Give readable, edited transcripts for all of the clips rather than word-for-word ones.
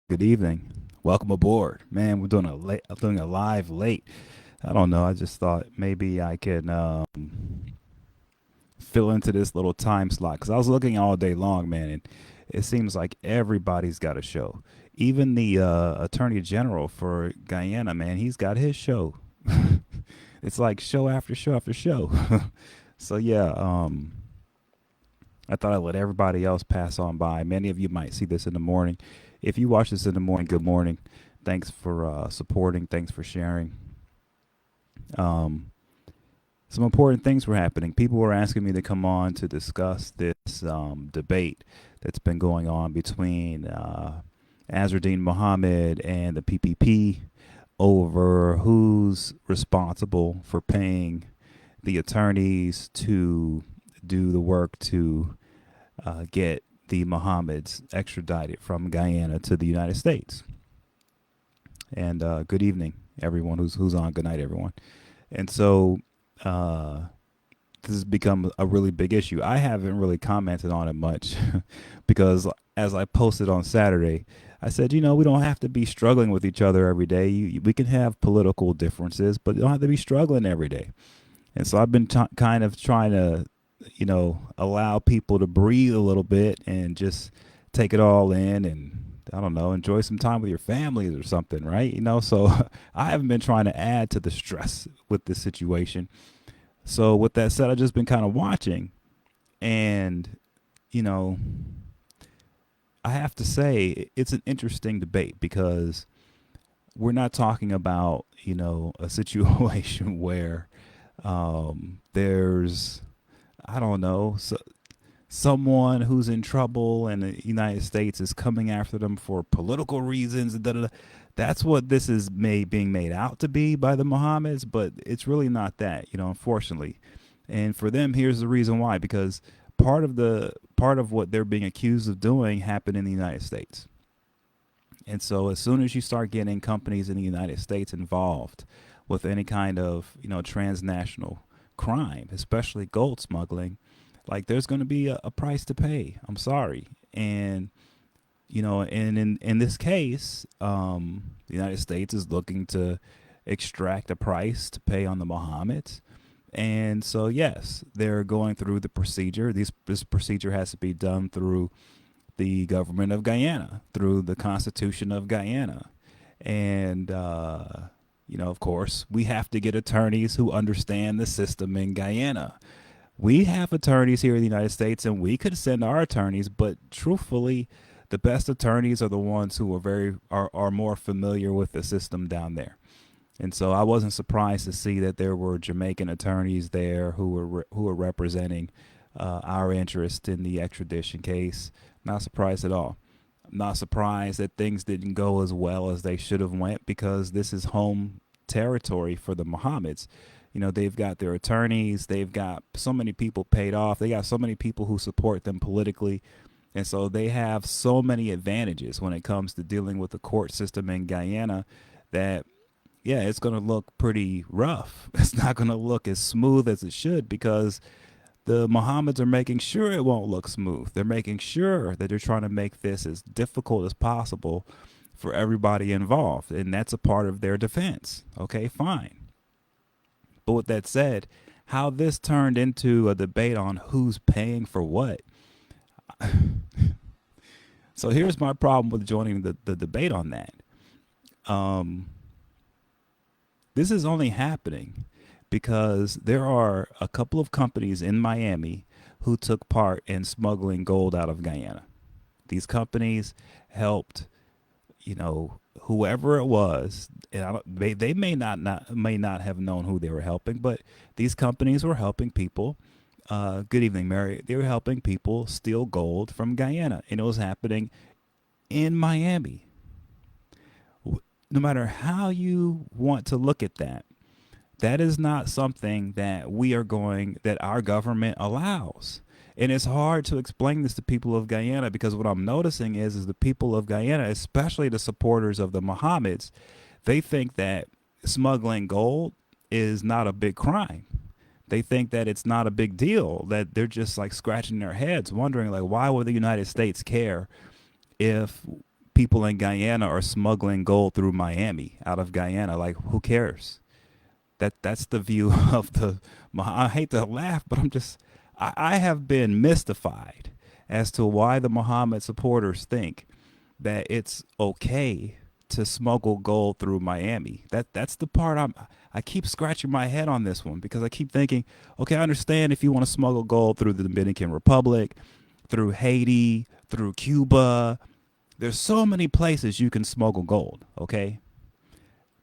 Good evening. Welcome aboard, man. I'm doing a live late. I don't know. I just thought maybe I could fill into this little time slot because I was looking all day long, man, and it seems like everybody's got a show. Even the Attorney General for Guyana, man, he's got his show. It's like show after show after show. So yeah, I thought I'd let everybody else pass on by. Many of you might see this in the morning. If you watch this in the morning, good morning. Thanks for supporting. Thanks for sharing. Um, some important things were happening. People were asking me to come on to discuss this debate that's been going on between Azardine Mohamed and the PPP over who's responsible for paying the attorneys to do the work to get the Mohammeds extradited from Guyana to the United States. And good evening, everyone who's on. Good night, everyone. And so uh, this has become a really big issue. I haven't really commented on it much because, as I posted on Saturday, I said, we don't have to be struggling with each other every day. We can have political differences, but you don't have to be struggling every day. And so I've been kind of trying to, allow people to breathe a little bit and just take it all in and I don't know, enjoy some time with your families or something, right? So I haven't been trying to add to the stress with this situation. So with that said, I've just been kind of watching and, you know, I have to say it's an interesting debate because we're not talking about, a situation where there's I don't know, someone who's in trouble and the United States is coming after them for political reasons. Da, da, da. That's what this is being made out to be by the Mohammeds, but it's really not that, unfortunately. And for them, here's the reason why: because part of what they're being accused of doing happened in the United States. And so as soon as you start getting companies in the United States involved with any kind of, transnational crime, especially gold smuggling, like there's going to be a price to pay. I'm sorry. And, and in this case, the United States is looking to extract a price to pay on the Mohammeds. And so, yes, they're going through the procedure. This procedure has to be done through the government of Guyana, through the Constitution of Guyana. And, of course, we have to get attorneys who understand the system in Guyana. We have attorneys here in the United States, and we could send our attorneys, but truthfully, the best attorneys are the ones who are more familiar with the system down there. And so I wasn't surprised to see that there were Jamaican attorneys there who were representing our interest in the extradition case. Not surprised at all. I'm not surprised that things didn't go as well as they should have went because this is home territory for the Mohammeds. They've got their attorneys, they've got so many people paid off, they got so many people who support them politically. And so they have so many advantages when it comes to dealing with the court system in Guyana that yeah, it's going to look pretty rough. It's not going to look as smooth as it should because the Mohammeds are making sure it won't look smooth. They're making sure that they're trying to make this as difficult as possible for everybody involved. And that's a part of their defense. Okay, fine. But with that said, how this turned into a debate on who's paying for what. So here's my problem with joining the debate on that. Um, this is only happening because there are a couple of companies in Miami who took part in smuggling gold out of Guyana. These companies helped, whoever it was, and they may not have known who they were helping, but these companies were helping people. Good evening, Mary. They were helping people steal gold from Guyana, and it was happening in Miami. No matter how you want to look at that, that is not something that our government allows. And it's hard to explain this to people of Guyana because what I'm noticing is the people of Guyana, especially the supporters of the Mohammeds, they think that smuggling gold is not a big crime. They think that it's not a big deal, that they're just like scratching their heads wondering like why would the United States care if people in Guyana are smuggling gold through Miami out of Guyana. Like, who cares? That's the view of the. I hate to laugh, but I have been mystified as to why the Mohammed supporters think that it's okay to smuggle gold through Miami. That's the part I keep scratching my head on this one, because I keep thinking, okay, I understand if you want to smuggle gold through the Dominican Republic, through Haiti, through Cuba. There's so many places you can smuggle gold, okay?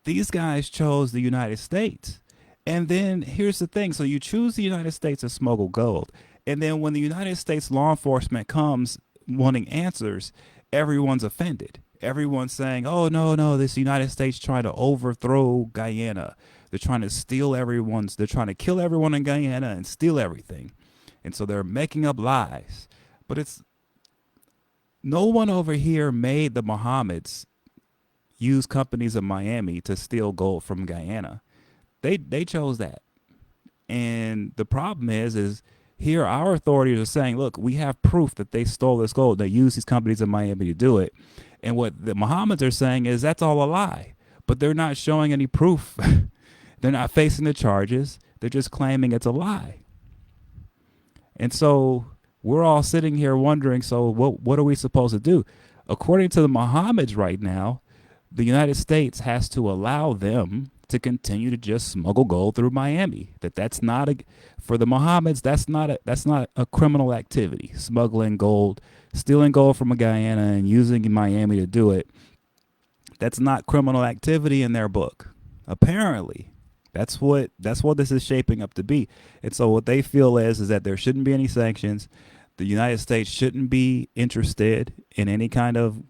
These guys chose the United States. And then here's the thing. So you choose the United States to smuggle gold. And then when the United States law enforcement comes wanting answers, everyone's offended. Everyone's saying, oh, no, no, this United States trying to overthrow Guyana. They're trying to they're trying to kill everyone in Guyana and steal everything. And so they're making up lies. But no one over here made the Mohammeds use companies in Miami to steal gold from Guyana. They chose that. And the problem is here our authorities are saying, look, we have proof that they stole this gold. They used these companies in Miami to do it. And what the Mohammeds are saying is that's all a lie. But they're not showing any proof. They're not facing the charges. They're just claiming it's a lie. And so we're all sitting here wondering, so what are we supposed to do? According to the Mohammeds right now, the United States has to allow them to continue to just smuggle gold through Miami. That's not for the Mohammeds. That's not a criminal activity. Smuggling gold, stealing gold from a Guyana and using Miami to do it. That's not criminal activity in their book. Apparently, that's what this is shaping up to be. And so what they feel is that there shouldn't be any sanctions. The United States shouldn't be interested in any kind of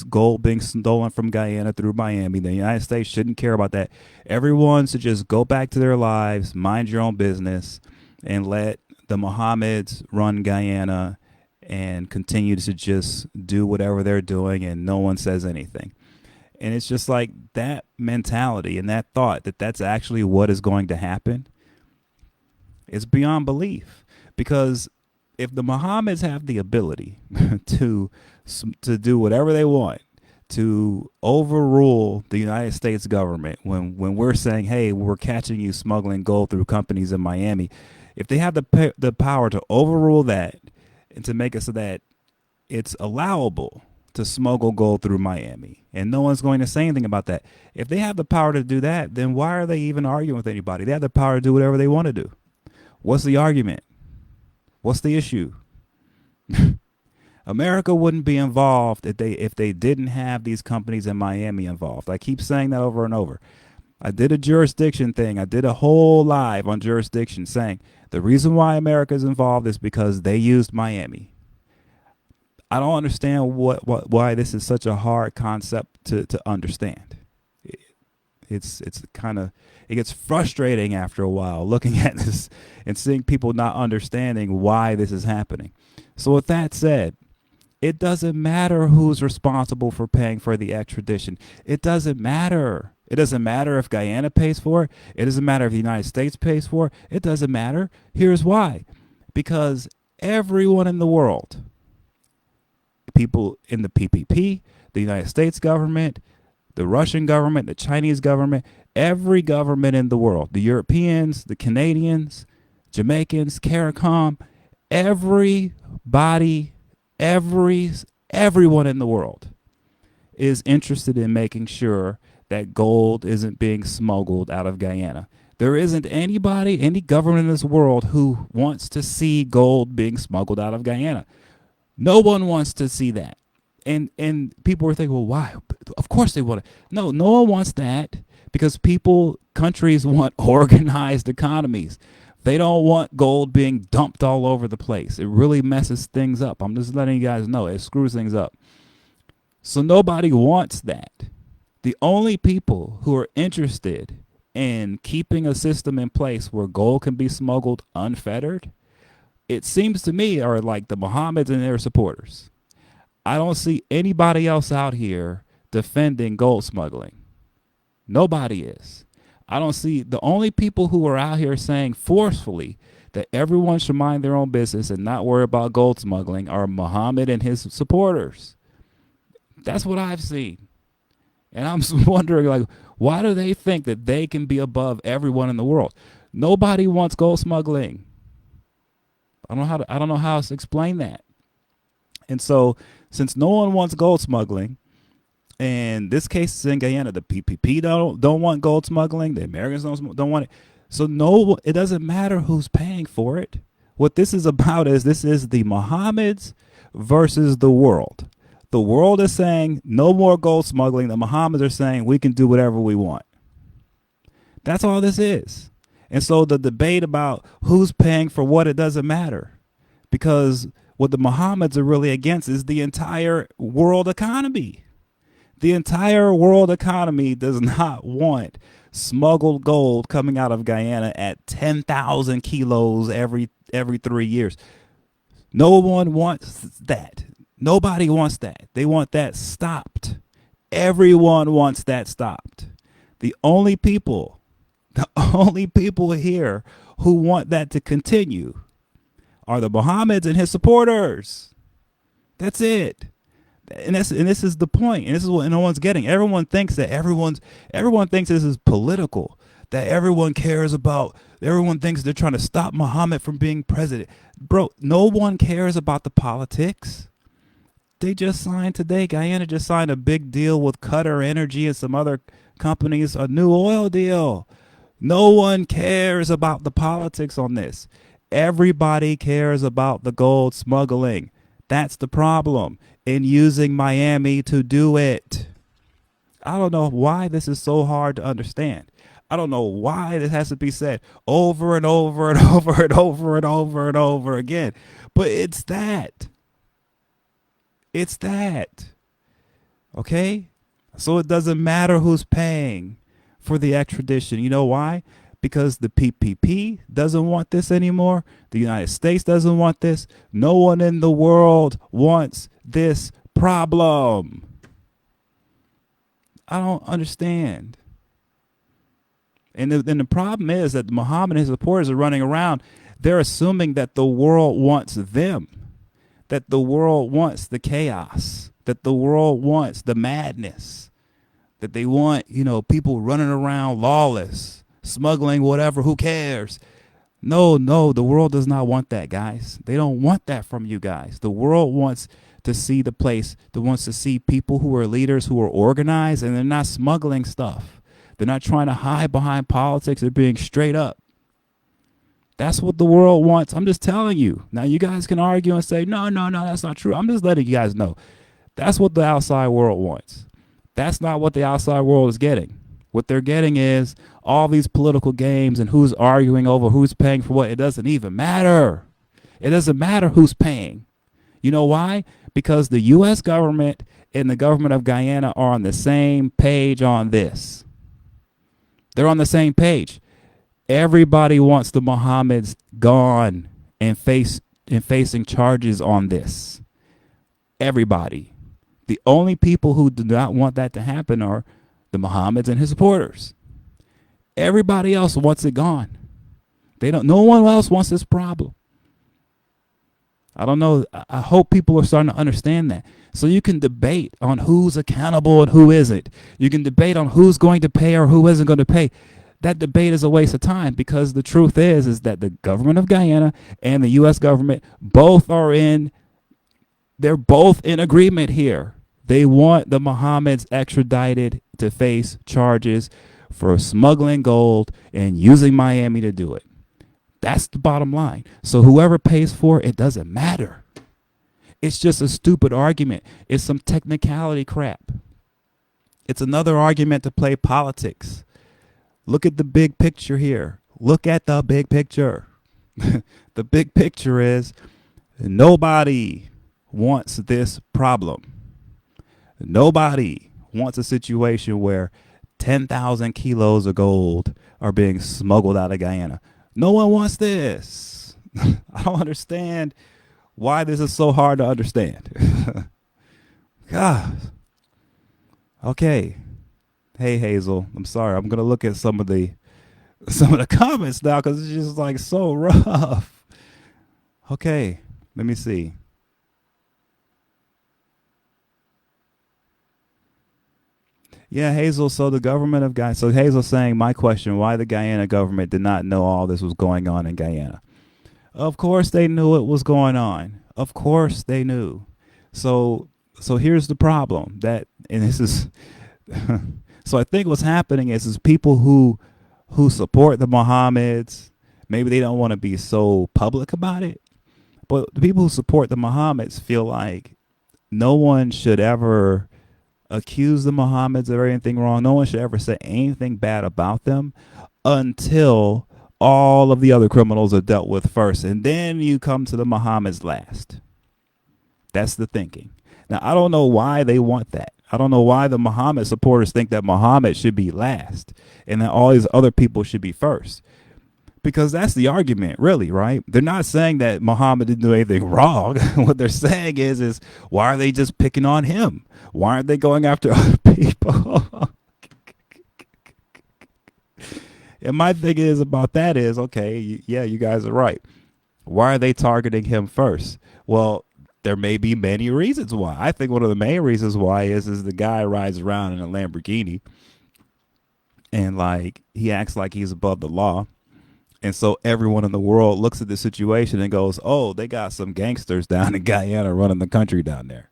gold being stolen from Guyana through Miami. The United States shouldn't care about that. Everyone should just go back to their lives, mind your own business, and let the Mohammeds run Guyana and continue to just do whatever they're doing, and no one says anything. And it's just like that mentality and that thought that that's actually what is going to happen is beyond belief. Because if the Mohammeds have the ability to do whatever they want, to overrule the United States government when we're saying, hey, we're catching you smuggling gold through companies in Miami, if they have the power to overrule that and to make it so that it's allowable to smuggle gold through Miami, and no one's going to say anything about that. If they have the power to do that, then why are they even arguing with anybody? They have the power to do whatever they want to do. What's the argument? What's the issue? America wouldn't be involved if they didn't have these companies in Miami involved. I keep saying that over and over. I did a jurisdiction thing. I did a whole live on jurisdiction saying the reason why America is involved is because they used Miami. I don't understand why this is such a hard concept to understand. It's kind of, it gets frustrating after a while looking at this and seeing people not understanding why this is happening. So with that said, it doesn't matter who's responsible for paying for the extradition. It doesn't matter. It doesn't matter if Guyana pays for it. It doesn't matter if the United States pays for it. It doesn't matter. Here's why. Because everyone in the world, people in the PPP, the United States government, the Russian government, the Chinese government, every government in the world, the Europeans, the Canadians, Jamaicans, CARICOM, everybody, everyone in the world is interested in making sure that gold isn't being smuggled out of Guyana. There isn't any government in this world who wants to see gold being smuggled out of Guyana. No one wants to see that. And people were thinking, well, why? Of course they want it. No one wants that because countries want organized economies. They don't want gold being dumped all over the place. It really messes things up. I'm just letting you guys know. It screws things up. So nobody wants that. The only people who are interested in keeping a system in place where gold can be smuggled unfettered, it seems to me, are like the Mohammeds and their supporters. I don't see anybody else out here defending gold smuggling. Nobody is. I don't see the only people who are out here saying forcefully that everyone should mind their own business and not worry about gold smuggling are Mohammed and his supporters. That's what I've seen. And I'm wondering, like, why do they think that they can be above everyone in the world? Nobody wants gold smuggling. I don't know how else to explain that. And so, since no one wants gold smuggling, and this case is in Guyana, the PPP don't want gold smuggling. The Americans don't want it. So no, it doesn't matter who's paying for it. What this is about is this is the Mohammeds versus the world. The world is saying no more gold smuggling. The Mohammeds are saying we can do whatever we want. That's all this is. And so the debate about who's paying for what, it doesn't matter. Because what the Mohammeds are really against is the entire world economy. The entire world economy does not want smuggled gold coming out of Guyana at 10,000 kilos every 3 years. No one wants that. Nobody wants that. They want that stopped. Everyone wants that stopped. The only people here who want that to continue are the Mohammeds and his supporters. That's it. And this is the point. And this is what no one's getting. Everyone thinks that everyone thinks this is political. That everyone cares about. Everyone thinks they're trying to stop Mohammed from being president. Bro, no one cares about the politics. They just signed today. Guyana just signed a big deal with Qatar Energy and some other companies, a new oil deal. No one cares about the politics on this. Everybody cares about the gold smuggling. That's the problem in using Miami to do it. I don't know why this is so hard to understand. I don't know why this has to be said over and over and over and over and over and over again. But it's that. It's that. Okay? So it doesn't matter who's paying for the extradition. You know why? Because the PPP doesn't want this anymore. The United States doesn't want this. No one in the world wants this problem. I don't understand. And the problem is that Mohammed and his supporters are running around. They're assuming that the world wants them, that the world wants the chaos, that the world wants the madness, that they want, people running around lawless, smuggling whatever, who cares? No, the world does not want that, guys. They don't want that from you guys. The world wants to see the place, that wants to see people who are leaders, who are organized, and they're not smuggling stuff. They're not trying to hide behind politics. They're being straight up. That's what the world wants. I'm just telling you. Now, you guys can argue and say, no, that's not true. I'm just letting you guys know. That's what the outside world wants. That's not what the outside world is getting. What they're getting is all these political games and who's arguing over who's paying for what. It doesn't even matter. It doesn't matter who's paying. You know why? Because the U.S. government and the government of Guyana are on the same page on this. They're on the same page. Everybody wants the Mohammeds gone and facing charges on this. Everybody. The only people who do not want that to happen are the Mohammeds and his supporters. Everybody else wants it gone. No one else wants this problem. I don't know. I hope people are starting to understand that. So you can debate on who's accountable and who isn't. You can debate on who's going to pay or who isn't going to pay. That debate is a waste of time, because the truth is that the government of Guyana and the U.S. government they're both in agreement here. They want the Mohammeds extradited to face charges for smuggling gold and using Miami to do it. That's the bottom line. So whoever pays for it, it doesn't matter. It's just a stupid argument. It's some technicality crap. It's another argument to play politics. Look at the big picture here. Look at the big picture. The big picture is nobody wants this problem. Nobody wants a situation where 10,000 kilos of gold are being smuggled out of Guyana. No one wants this. I don't understand why this is so hard to understand. God. Okay. Hey, Hazel. I'm sorry. I'm gonna look at some of the comments now, because it's just like so rough. Okay. Let me see. Yeah, Hazel. So the government of Guyana. So Hazel's saying my question: why the Guyana government did not know all this was going on in Guyana? Of course they knew it was going on. Of course they knew. So so here's the problem that, and this is so I think what's happening is people who support the Mohammeds, maybe they don't want to be so public about it, but the people who support the Mohammeds feel like no one should ever accuse the Mohammeds of anything wrong. No one should ever say anything bad about them until all of the other criminals are dealt with first, and then you come to the Mohammeds last. That's the thinking. Now, I don't know why they want that. I don't know why the Muhammad supporters think that Muhammad should be last and that all these other people should be first. Because that's the argument, really, right? They're not saying that Muhammad didn't do anything wrong. What they're saying is why are they just picking on him? Why aren't they going after other people? And my thing is about that is, okay, yeah, you guys are right. Why are they targeting him first? Well, there may be many reasons why. I think one of the main reasons why is the guy rides around in a Lamborghini and like he acts like he's above the law. And so everyone in the world looks at the situation and goes, "Oh, they got some gangsters down in Guyana running the country down there.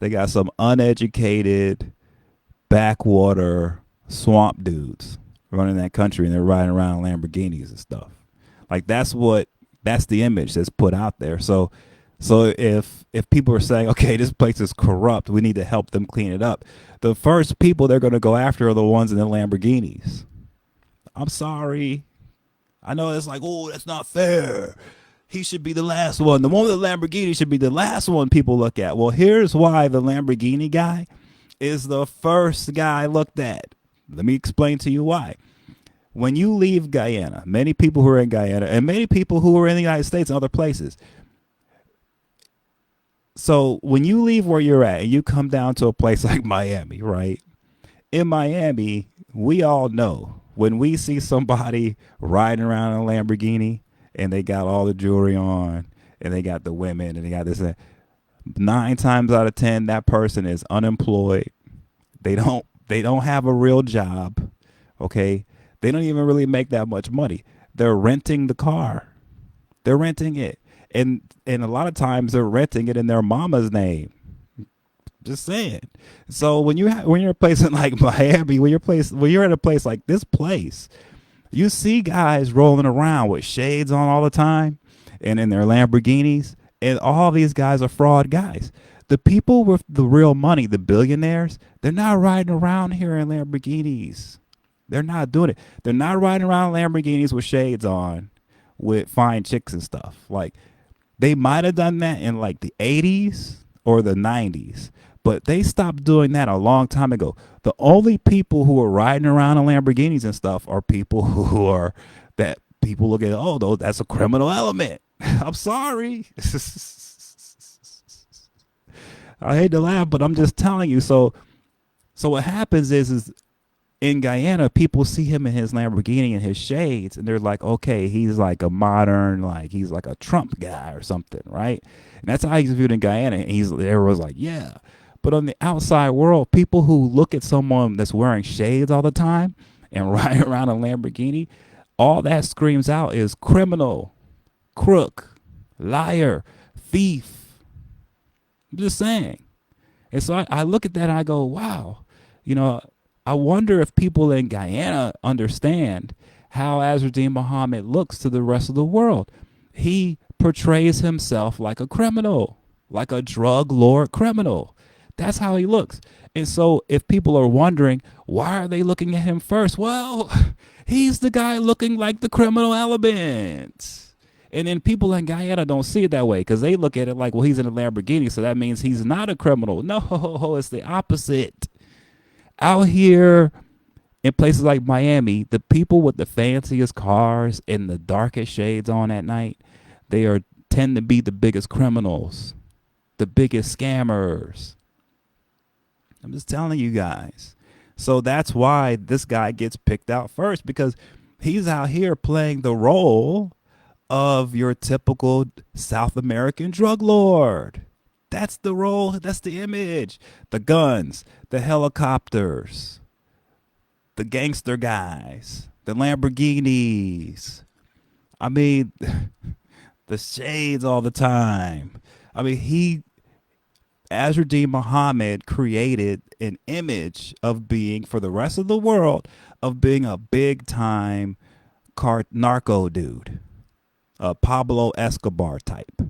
They got some uneducated backwater swamp dudes running that country, and they're riding around in Lamborghinis and stuff." Like that's the image that's put out there. So if people are saying, okay, this place is corrupt, we need to help them clean it up, the first people they're going to go after are the ones in the Lamborghinis. I'm sorry. I know it's like, oh, that's not fair. He should be the last one. The one with the Lamborghini should be the last one people look at. Well, here's why the Lamborghini guy is the first guy looked at. Let me explain to you why. When you leave Guyana, many people who are in Guyana and many people who are in the United States and other places, so when you leave where you're at and you come down to a place like Miami, right? In Miami, we all know when we see somebody riding around in a Lamborghini and they got all the jewelry on and they got the women and they got this and that, 9 times out of 10 that person is unemployed. They don't have a real job. Okay? They don't even really make that much money. They're renting the car. They're renting it. And a lot of times they're renting it in their mama's name. Just saying. So when you're in a place like Miami, when you're in a place like this place, you see guys rolling around with shades on all the time and in their Lamborghinis, and all these guys are fraud guys. The people with the real money, the billionaires, they're not riding around here in Lamborghinis. They're not doing it. They're not riding around Lamborghinis with shades on with fine chicks and stuff. Like, they might have done that in like the 80s or the 90s, but they stopped doing that a long time ago. The only people who are riding around in Lamborghinis and stuff are people who are that people look at, oh, though, that's a criminal element. I'm sorry. I hate to laugh, but I'm just telling you. So what happens is in Guyana, people see him in his Lamborghini and his shades, and they're like, okay, he's like a modern, like he's like a Trump guy or something, right? And that's how he's viewed in Guyana. And everyone's like, yeah. But on the outside world, people who look at someone that's wearing shades all the time and riding around a Lamborghini, all that screams out is criminal, crook, liar, thief. I'm just saying. And so I look at that and I go, wow, you know, I wonder if people in Guyana understand how Azzuddin Mohammed looks to the rest of the world. He portrays himself like a criminal, like a drug lord criminal. That's how he looks. And so if people are wondering, why are they looking at him first? Well, he's the guy looking like the criminal element. And then people in Guyana don't see it that way because they look at it like, well, he's in a Lamborghini, so that means he's not a criminal. No, it's the opposite. Out here in places like Miami, the people with the fanciest cars and the darkest shades on at night, tend to be the biggest criminals, the biggest scammers. I'm just telling you guys. So that's why this guy gets picked out first, because he's out here playing the role of your typical South American drug lord. That's the role. That's the image. The guns, the helicopters, the gangster guys, the Lamborghinis. I mean, the shades all the time. I mean, Azruddin Mohammed created an image of being, for the rest of the world, of being a big time narco dude, a Pablo Escobar type.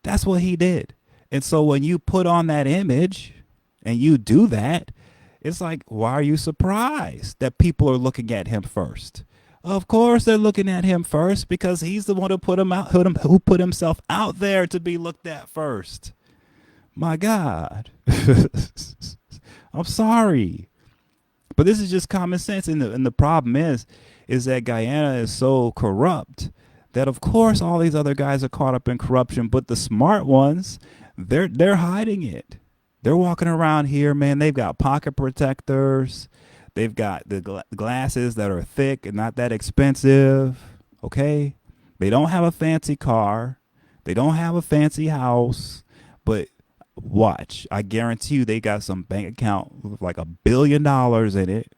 That's what he did. And so when you put on that image and you do that, it's like, why are you surprised that people are looking at him first? Of course they're looking at him first because he's the one who put him out, who put himself out there to be looked at first. My God. I'm sorry. But this is just common sense. And the problem is that Guyana is so corrupt that of course all these other guys are caught up in corruption, but the smart ones, they're hiding it. They're walking around here, man. They've got pocket protectors. They've got the glasses that are thick and not that expensive. Okay? They don't have a fancy car. They don't have a fancy house. But watch, I guarantee you they got some bank account with like $1 billion in it.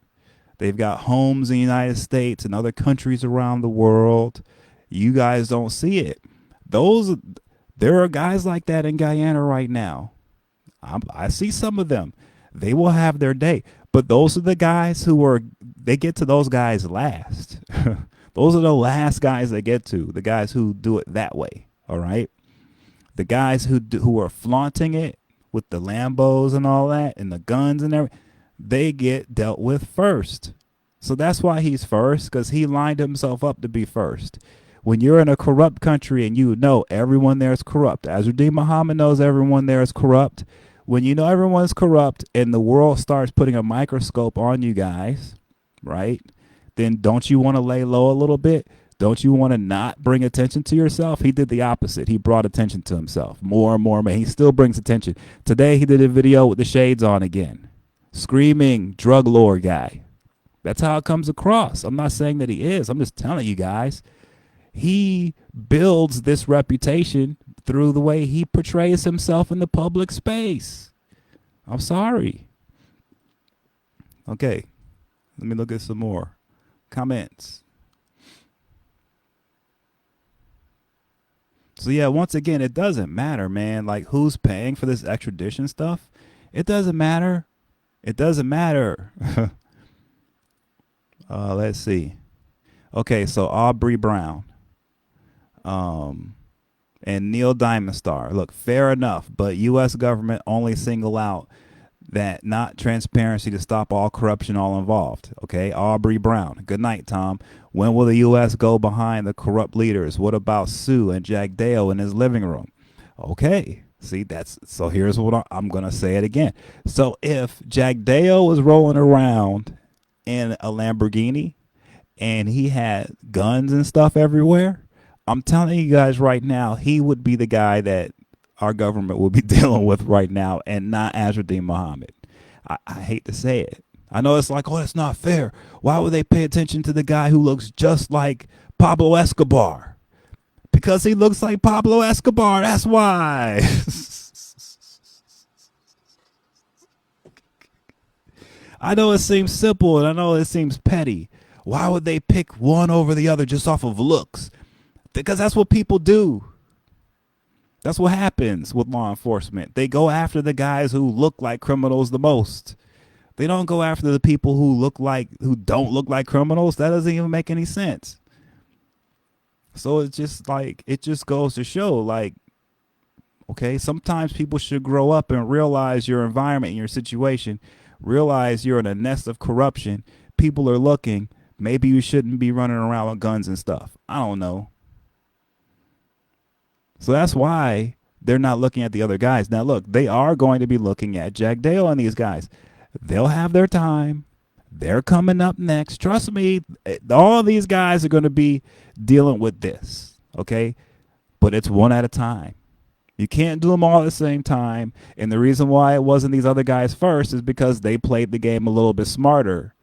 They've got homes in the United States and other countries around the world. You guys don't see it. There are guys like that in Guyana right now. I see some of them. They will have their day. But those are the guys they get to those guys last. Those are the last guys they get to, the guys who do it that way. All right. The guys who are flaunting it with the Lambos and all that and the guns and everything, they get dealt with first. So that's why he's first, because he lined himself up to be first. When you're in a corrupt country and you know everyone there is corrupt, Azruddin Mohammed knows everyone there is corrupt. When you know everyone's corrupt and the world starts putting a microscope on you guys, right? Then don't you want to lay low a little bit? Don't you want to not bring attention to yourself? He did the opposite. He brought attention to himself more and more. He still brings attention. Today he did a video with the shades on again. Screaming drug lord guy. That's how it comes across. I'm not saying that he is. I'm just telling you guys. He builds this reputation through the way he portrays himself in the public space. I'm sorry. Okay. Let me look at some more comments. So yeah, once again, it doesn't matter, man. Like, who's paying for this extradition stuff? It doesn't matter. It doesn't matter. Let's see. Okay, so Aubrey Brown. And Neil Diamond Star. Look, fair enough, but U.S. government only single out that not transparency to stop all corruption all involved. Okay, Aubrey Brown. Good night, Tom. When will the U.S. go behind the corrupt leaders? What about Sue and Jack Dale in his living room? Okay, see, so here's what I'm going to say it again. So if Jack Dale was rolling around in a Lamborghini and he had guns and stuff everywhere, I'm telling you guys right now, he would be the guy that our government will be dealing with right now, and not Azruddin Mohammed. I hate to say it. I know it's like, oh, that's not fair. Why would they pay attention to the guy who looks just like Pablo Escobar? Because he looks like Pablo Escobar. That's why. I know it seems simple, and I know it seems petty. Why would they pick one over the other just off of looks? Because that's what people do. That's what happens with law enforcement. They go after the guys who look like criminals the most. They don't go after the people who don't look like criminals. That doesn't even make any sense. So it's just like, it just goes to show, like, okay, sometimes people should grow up and realize your environment and your situation. Realize you're in a nest of corruption. People are looking. Maybe you shouldn't be running around with guns and stuff. I don't know. So that's why they're not looking at the other guys. Now, look, they are going to be looking at Jack Dale and these guys. They'll have their time. They're coming up next. Trust me, all these guys are going to be dealing with this, okay? But it's one at a time. You can't do them all at the same time. And the reason why it wasn't these other guys first is because they played the game a little bit smarter.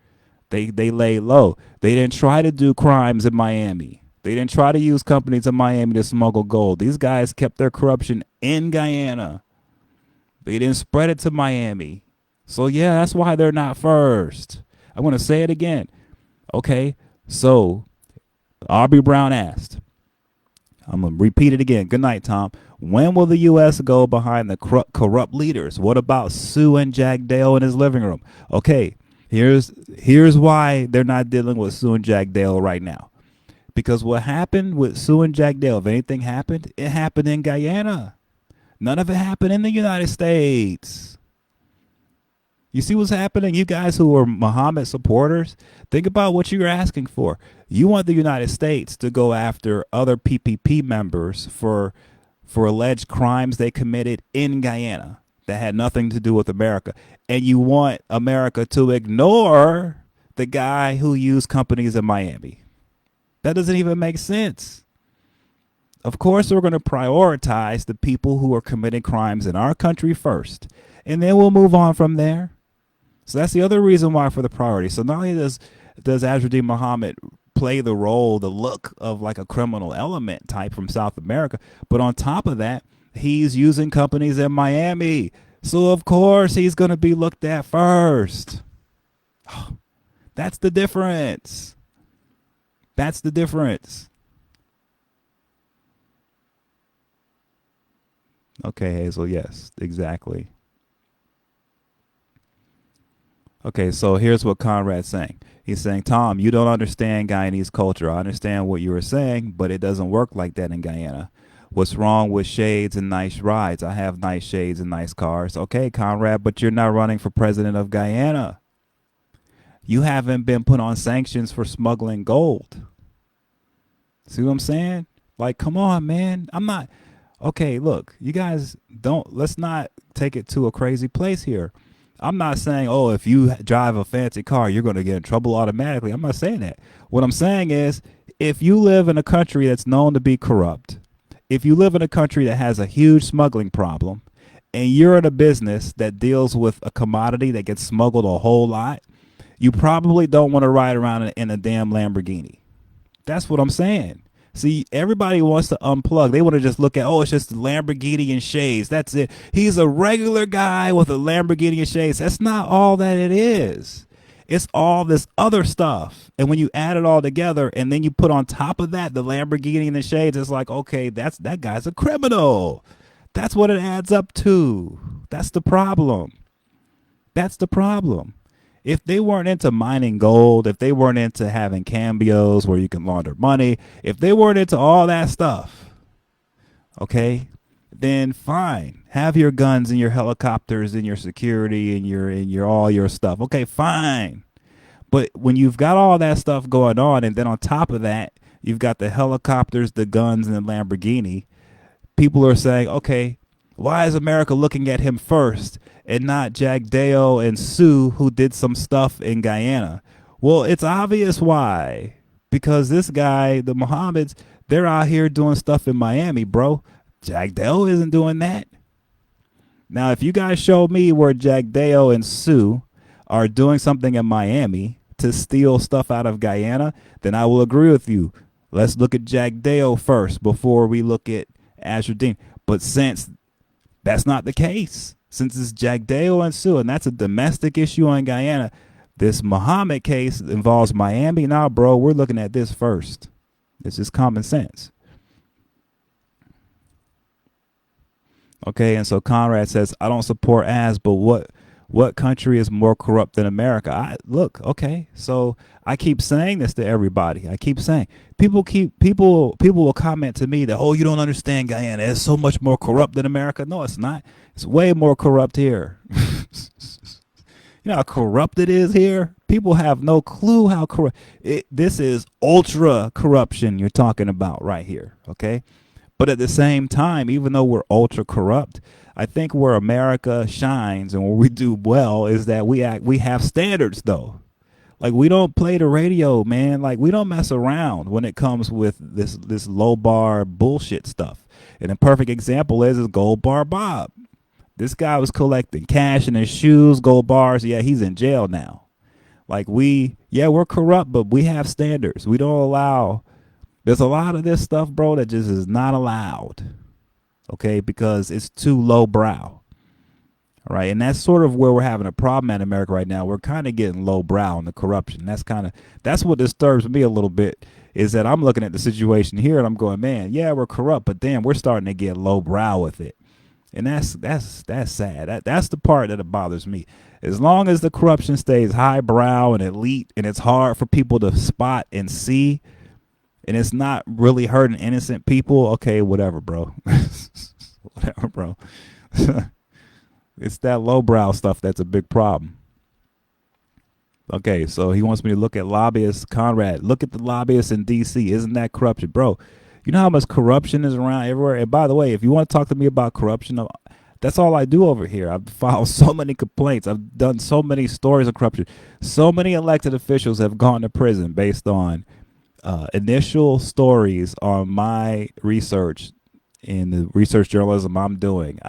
They laid low. They didn't try to do crimes in Miami. They didn't try to use companies in Miami to smuggle gold. These guys kept their corruption in Guyana. They didn't spread it to Miami. So, yeah, that's why they're not first. I'm going to say it again. Okay, so Aubrey Brown asked, I'm going to repeat it again. Good night, Tom. When will the U.S. go behind the corrupt leaders? What about Sue and Jack Dale in his living room? Okay, here's why they're not dealing with Sue and Jack Dale right now. Because what happened with Sue and Jack Dale, if anything happened, it happened in Guyana. None of it happened in the United States. You see what's happening? You guys who are Mohamed supporters, think about what you're asking for. You want the United States to go after other PPP members for alleged crimes they committed in Guyana that had nothing to do with America. And you want America to ignore the guy who used companies in Miami. That doesn't even make sense. Of course, we're going to prioritize the people who are committing crimes in our country first, and then we'll move on from there. So that's the other reason why for the priority. So not only does Azraddin Mohamed play the role, the look of like a criminal element type from South America, but on top of that, he's using companies in Miami. So of course he's going to be looked at first. That's the difference. That's the difference. Okay, Hazel, yes, exactly. Okay, so here's what Conrad's saying. He's saying, Tom, you don't understand Guyanese culture. I understand what you were saying, but it doesn't work like that in Guyana. What's wrong with shades and nice rides? I have nice shades and nice cars. Okay, Conrad, but you're not running for president of Guyana. You haven't been put on sanctions for smuggling gold. See what I'm saying? Like, come on, man. I'm not. Okay, look, you guys let's not take it to a crazy place here. I'm not saying, oh, if you drive a fancy car, you're going to get in trouble automatically. I'm not saying that. What I'm saying is, if you live in a country that's known to be corrupt, if you live in a country that has a huge smuggling problem, and you're in a business that deals with a commodity that gets smuggled a whole lot, you probably don't want to ride around in a damn Lamborghini. That's what I'm saying. See, everybody wants to unplug. They want to just look at, oh, it's just Lamborghini and shades. That's it. He's a regular guy with a Lamborghini and shades. That's not all that it is. It's all this other stuff. And when you add it all together and then you put on top of that the Lamborghini and the shades, it's like, okay, that guy's a criminal. That's what it adds up to. That's the problem. That's the problem. If they weren't into mining gold, if they weren't into having cambios where you can launder money, if they weren't into all that stuff, okay, then fine. Have your guns and your helicopters and your security and your all your stuff. Okay, fine. But when you've got all that stuff going on, and then on top of that, you've got the helicopters, the guns, and the Lamborghini, people are saying, okay, why is America looking at him first and not Jack Dale and Sue, who did some stuff in Guyana? Well, it's obvious why. Because this guy, the Mohammeds, they're out here doing stuff in Miami, bro. Jack Dale isn't doing that. Now, if you guys show me where Jack Dale and Sue are doing something in Miami to steal stuff out of Guyana, then I will agree with you. Let's look at Jack Dale first before we look at Azraddin. But since that's not the case, since it's Jack Dale and Sue, and that's a domestic issue in Guyana, this Mohamed case involves Miami. Now, bro, we're looking at this first. It's just common sense. Okay, and so Conrad says, I don't support Az, but what country is more corrupt than America? Look, okay, so I keep saying this to everybody. I keep saying people will comment to me that, oh, you don't understand Guyana. It's so much more corrupt than America. No, it's not. It's way more corrupt here. You know how corrupt it is here? People have no clue how corrupt. This is ultra corruption you're talking about right here, okay? But at the same time, even though we're ultra corrupt, I think where America shines and where we do well is that we have standards, though. Like, we don't play the radio, man. Like, we don't mess around when it comes with this low bar bullshit stuff. And a perfect example is Gold Bar Bob. This guy was collecting cash in his shoes, gold bars. Yeah, he's in jail now. Like, we're corrupt, but we have standards. We don't allow. There's a lot of this stuff, bro, that just is not allowed. Okay, because it's too low brow. All right, and that's sort of where we're having a problem at America right now. We're kind of getting lowbrow on the corruption. That's what disturbs me a little bit. Is that I'm looking at the situation here and I'm going, man, yeah, we're corrupt, but then we're starting to get lowbrow with it, and that's sad. That's the part that bothers me. As long as the corruption stays highbrow and elite, and it's hard for people to spot and see, and it's not really hurting innocent people, okay, whatever, bro. Whatever, bro. It's that lowbrow stuff that's a big problem. Okay, so he wants me to look at lobbyists. Conrad, look at the lobbyists in D.C. Isn't that corruption? Bro, you know how much corruption is around everywhere? And by the way, if you want to talk to me about corruption, that's all I do over here. I've filed so many complaints. I've done so many stories of corruption. So many elected officials have gone to prison based on initial stories on my research in the research journalism I'm doing.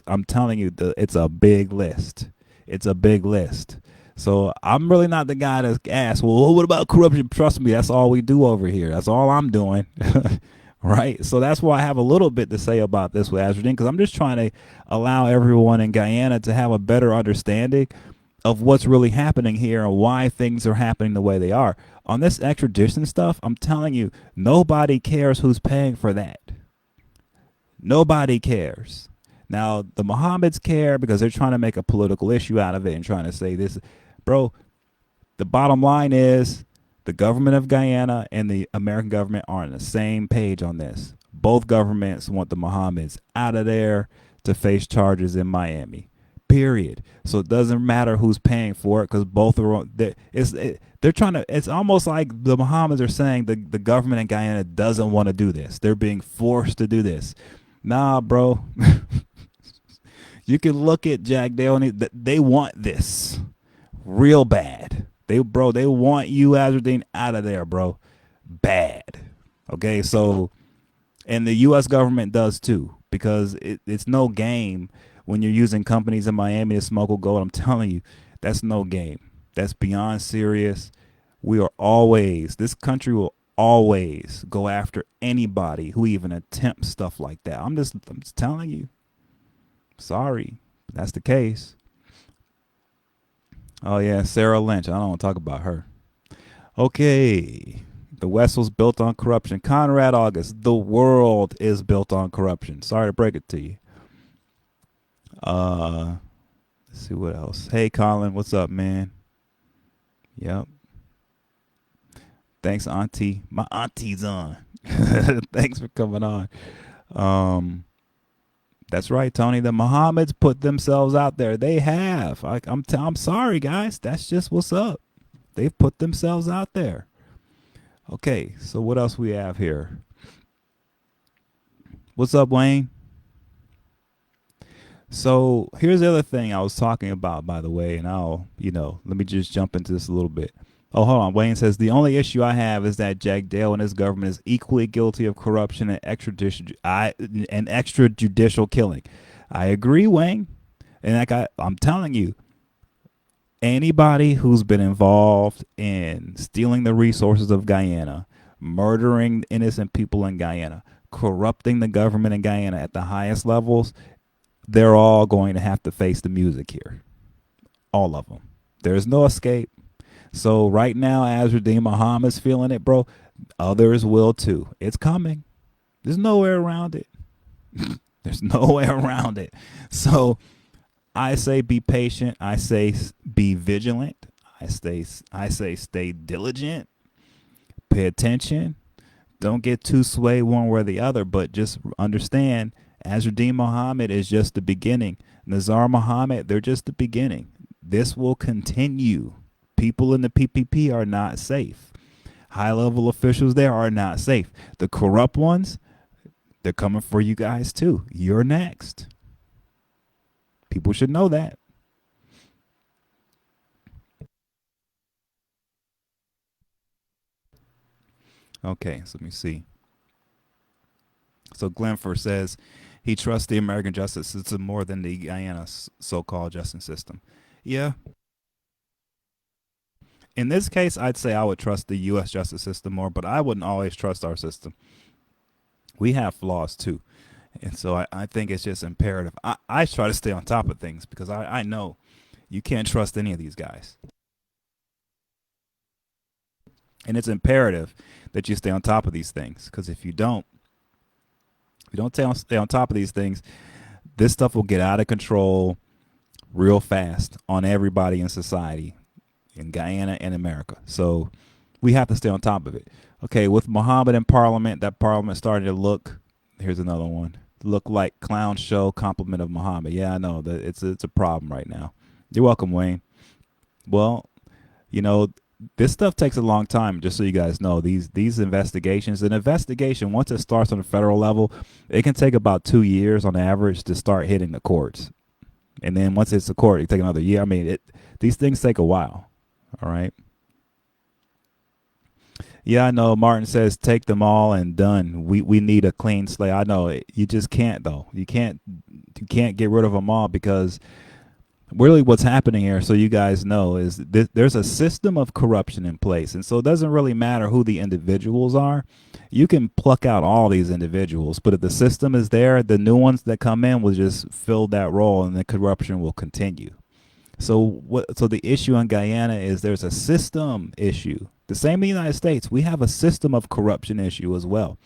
I'm telling you, it's a big list. It's a big list. So I'm really not the guy to ask, well, what about corruption? Trust me, that's all we do over here. That's all I'm doing. Right? So that's why I have a little bit to say about this with Extradition, because I'm just trying to allow everyone in Guyana to have a better understanding of what's really happening here and why things are happening the way they are. On this extradition stuff, I'm telling you, nobody cares who's paying for that. Nobody cares. Now, the Mohammeds care because they're trying to make a political issue out of it and trying to say this. Bro, the bottom line is the government of Guyana and the American government are on the same page on this. Both governments want the Mohammeds out of there to face charges in Miami. Period. So it doesn't matter who's paying for it because both are. They're trying to. It's almost like the Mohammeds are saying the government in Guyana doesn't want to do this. They're being forced to do this. Nah, bro. You can look at Jack Dale and they want this real bad. They want you, Azardine, out of there, bro. Bad. Okay, so, and the U.S. government does too, because it's no game when you're using companies in Miami to smuggle gold. I'm telling you, that's no game. That's beyond serious. This country will always go after anybody who even attempts stuff like that. I'm just telling you. Sorry, that's the case. Oh yeah, Sarah Lynch. I don't want to talk about her. Okay. The West was built on corruption. Conrad August, the world is built on corruption. Sorry to break it to you. Let's see what else. Hey Colin, what's up, man? Yep. Thanks, Auntie. My auntie's on. Thanks for coming on. That's right, Tony. The Mohammeds put themselves out there. They have. I'm sorry, guys. That's just what's up. They've put themselves out there. Okay, so what else we have here? What's up, Wayne? So here's the other thing I was talking about, by the way, and let me just jump into this a little bit. Oh, hold on. Wayne says, the only issue I have is that Jack Dale and his government is equally guilty of corruption and extrajudicial killing. I agree, Wayne. And I'm telling you, anybody who's been involved in stealing the resources of Guyana, murdering innocent people in Guyana, corrupting the government in Guyana at the highest levels, they're all going to have to face the music here. All of them. There's no escape. So right now, Azradeen Muhammad's feeling it, bro. Others will too. It's coming. There's nowhere around it. There's nowhere around it. So I say be patient. I say be vigilant. I say stay diligent. Pay attention. Don't get too swayed one way or the other, but just understand Azradeen Muhammad is just the beginning. Nizar Muhammad, they're just the beginning. This will continue. People in the PPP are not safe. High-level officials there are not safe. The corrupt ones, they're coming for you guys too. You're next. People should know that. Okay, so let me see. So Glenfer says he trusts the American justice system more than the Guyana so-called justice system. Yeah. In this case, I'd say I would trust the U.S. justice system more, but I wouldn't always trust our system. We have flaws too. And so I think it's just imperative. I try to stay on top of things because I know you can't trust any of these guys. And it's imperative that you stay on top of these things because if you don't stay on top of these things, this stuff will get out of control real fast on everybody in society, in Guyana and America. So we have to stay on top of it. Okay, with Mohamed in Parliament, that Parliament started to look. Here's another one. Look like clown show compliment of Mohamed. Yeah, I know that it's a problem right now. You're welcome, Wayne. Well, you know, this stuff takes a long time. Just so you guys know, these investigations, an investigation once it starts on the federal level, it can take about 2 years on average to start hitting the courts, and then once it's the court, it take another year. I mean, these things take a while. All right. Yeah, I know. Martin says take them all and done. We need a clean slate. I know you just can't though. You can't get rid of them all because really what's happening here, so you guys know, is there's a system of corruption in place, and so it doesn't really matter who the individuals are. You can pluck out all these individuals, but if the system is there, the new ones that come in will just fill that role, and the corruption will continue. So what? So the issue in Guyana is there's a system issue. The same in the United States, we have a system of corruption issue as well.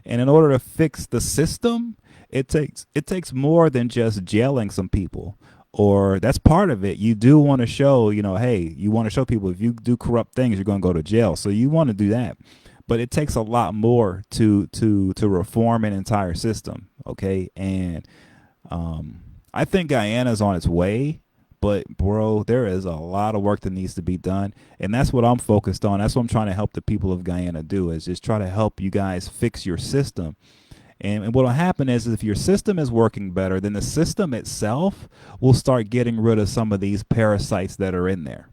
And in order to fix the system, it takes more than just jailing some people. Or that's part of it. You do want to show, hey, you want to show people if you do corrupt things, you're going to go to jail. So you want to do that. But it takes a lot more to reform an entire system. Okay. And I think Guyana's on its way. But bro, there is a lot of work that needs to be done, and that's what I'm focused on. That's what I'm trying to help the people of Guyana do, is just try to help you guys fix your system. And what will happen is if your system is working better, then the system itself will start getting rid of some of these parasites that are in there.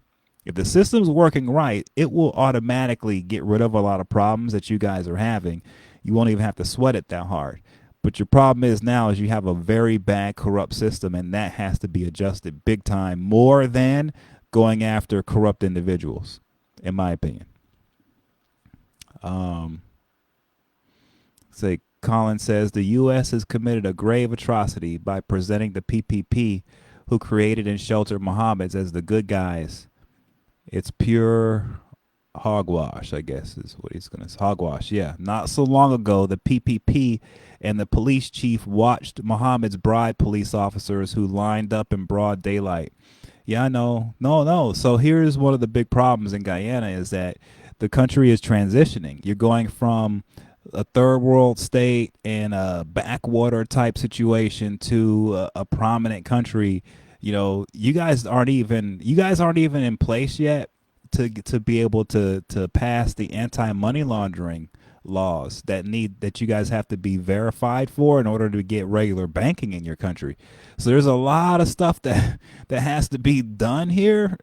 If the system's working right, it will automatically get rid of a lot of problems that you guys are having. You won't even have to sweat it that hard. But your problem is now is you have a very bad corrupt system, and that has to be adjusted big time, more than going after corrupt individuals, in my opinion. Um, say Colin says the U.S. has committed a grave atrocity by presenting the PPP, who created and sheltered Mohammeds, as the good guys. It's pure hogwash, I guess is what he's gonna say. Hogwash, yeah. Not so long ago, the PPP and the police chief watched Mohammed's bribe police officers who lined up in broad daylight. Yeah, I know. No. So here's one of the big problems in Guyana is that the country is transitioning. You're going from a third world state and a backwater type situation to a prominent country. You guys aren't even in place yet to be able to pass the anti-money laundering laws that you guys have to be verified for in order to get regular banking in your country. So there's a lot of stuff that has to be done here.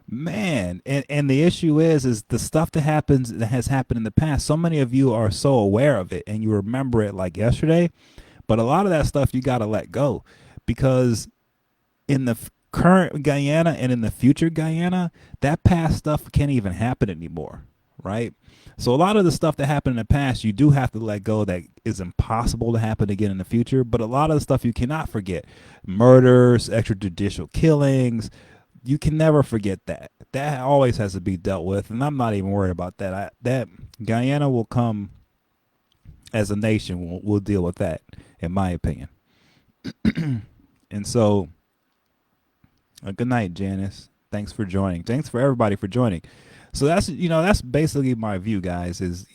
Man, and the issue is the stuff that has happened in the past. So many of you are so aware of it and you remember it like yesterday, but a lot of that stuff you got to let go, because in the current Guyana and in the future Guyana, that past stuff can't even happen anymore, right? So a lot of the stuff that happened in the past, you do have to let go, that is impossible to happen again in the future. But a lot of the stuff you cannot forget. Murders, extrajudicial killings, you can never forget that. That always has to be dealt with, and I'm not even worried about that. That Guyana will come as a nation. We'll deal with that, in my opinion. And so, good night, Janice. Thanks for joining. Thanks for everybody for joining. So that's basically my view, guys, is,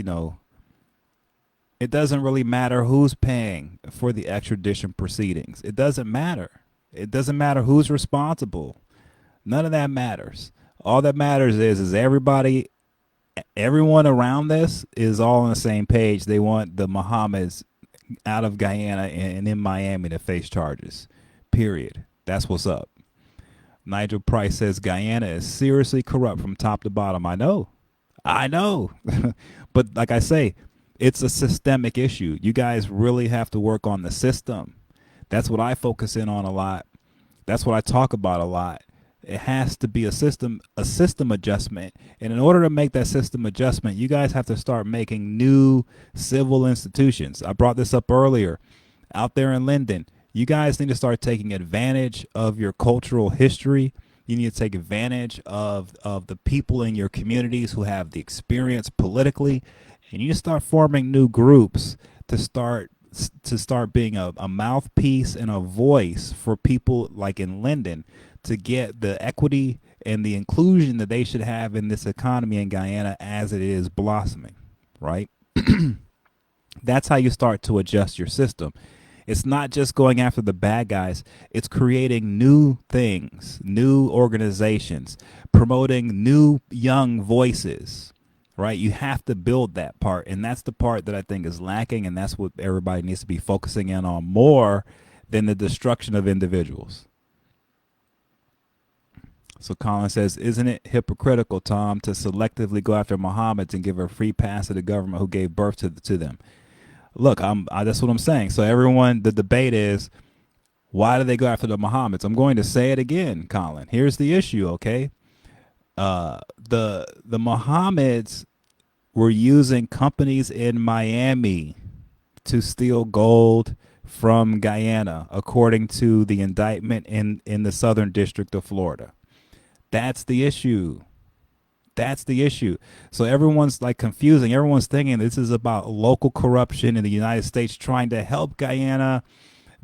it doesn't really matter who's paying for the extradition proceedings. It doesn't matter. It doesn't matter who's responsible. None of that matters. All that matters is everyone around this is all on the same page. They want the Mohammeds out of Guyana and in Miami to face charges. Period. That's what's up. Nigel Price says Guyana is seriously corrupt from top to bottom. I know. But like I say, it's a systemic issue. You guys really have to work on the system. That's what I focus in on a lot. That's what I talk about a lot. It has to be a system adjustment. And in order to make that system adjustment, you guys have to start making new civil institutions. I brought this up earlier. out there in Linden. You guys need to start taking advantage of your cultural history. You need to take advantage of the people in your communities who have the experience politically, and you start forming new groups to start being a mouthpiece and a voice for people like in Linden to get the equity and the inclusion that they should have in this economy in Guyana as it is blossoming, right? That's how you start to adjust your system. It's not just going after the bad guys. It's creating new things, new organizations, promoting new young voices, right? You have to build that part. And that's the part that I think is lacking. And that's what everybody needs to be focusing in on more than the destruction of individuals. So Colin says, isn't it hypocritical, Tom, to selectively go after Mohammeds and give a free pass to the government who gave birth to them? Look, that's what I'm saying. So everyone, the debate is, why do they go after the Mohammeds? I'm going to say it again, Colin. Here's the issue, okay? The Mohammeds were using companies in Miami to steal gold from Guyana, according to the indictment in the Southern District of Florida. That's the issue. That's the issue. So everyone's like confusing. Everyone's thinking this is about local corruption in the United States trying to help Guyana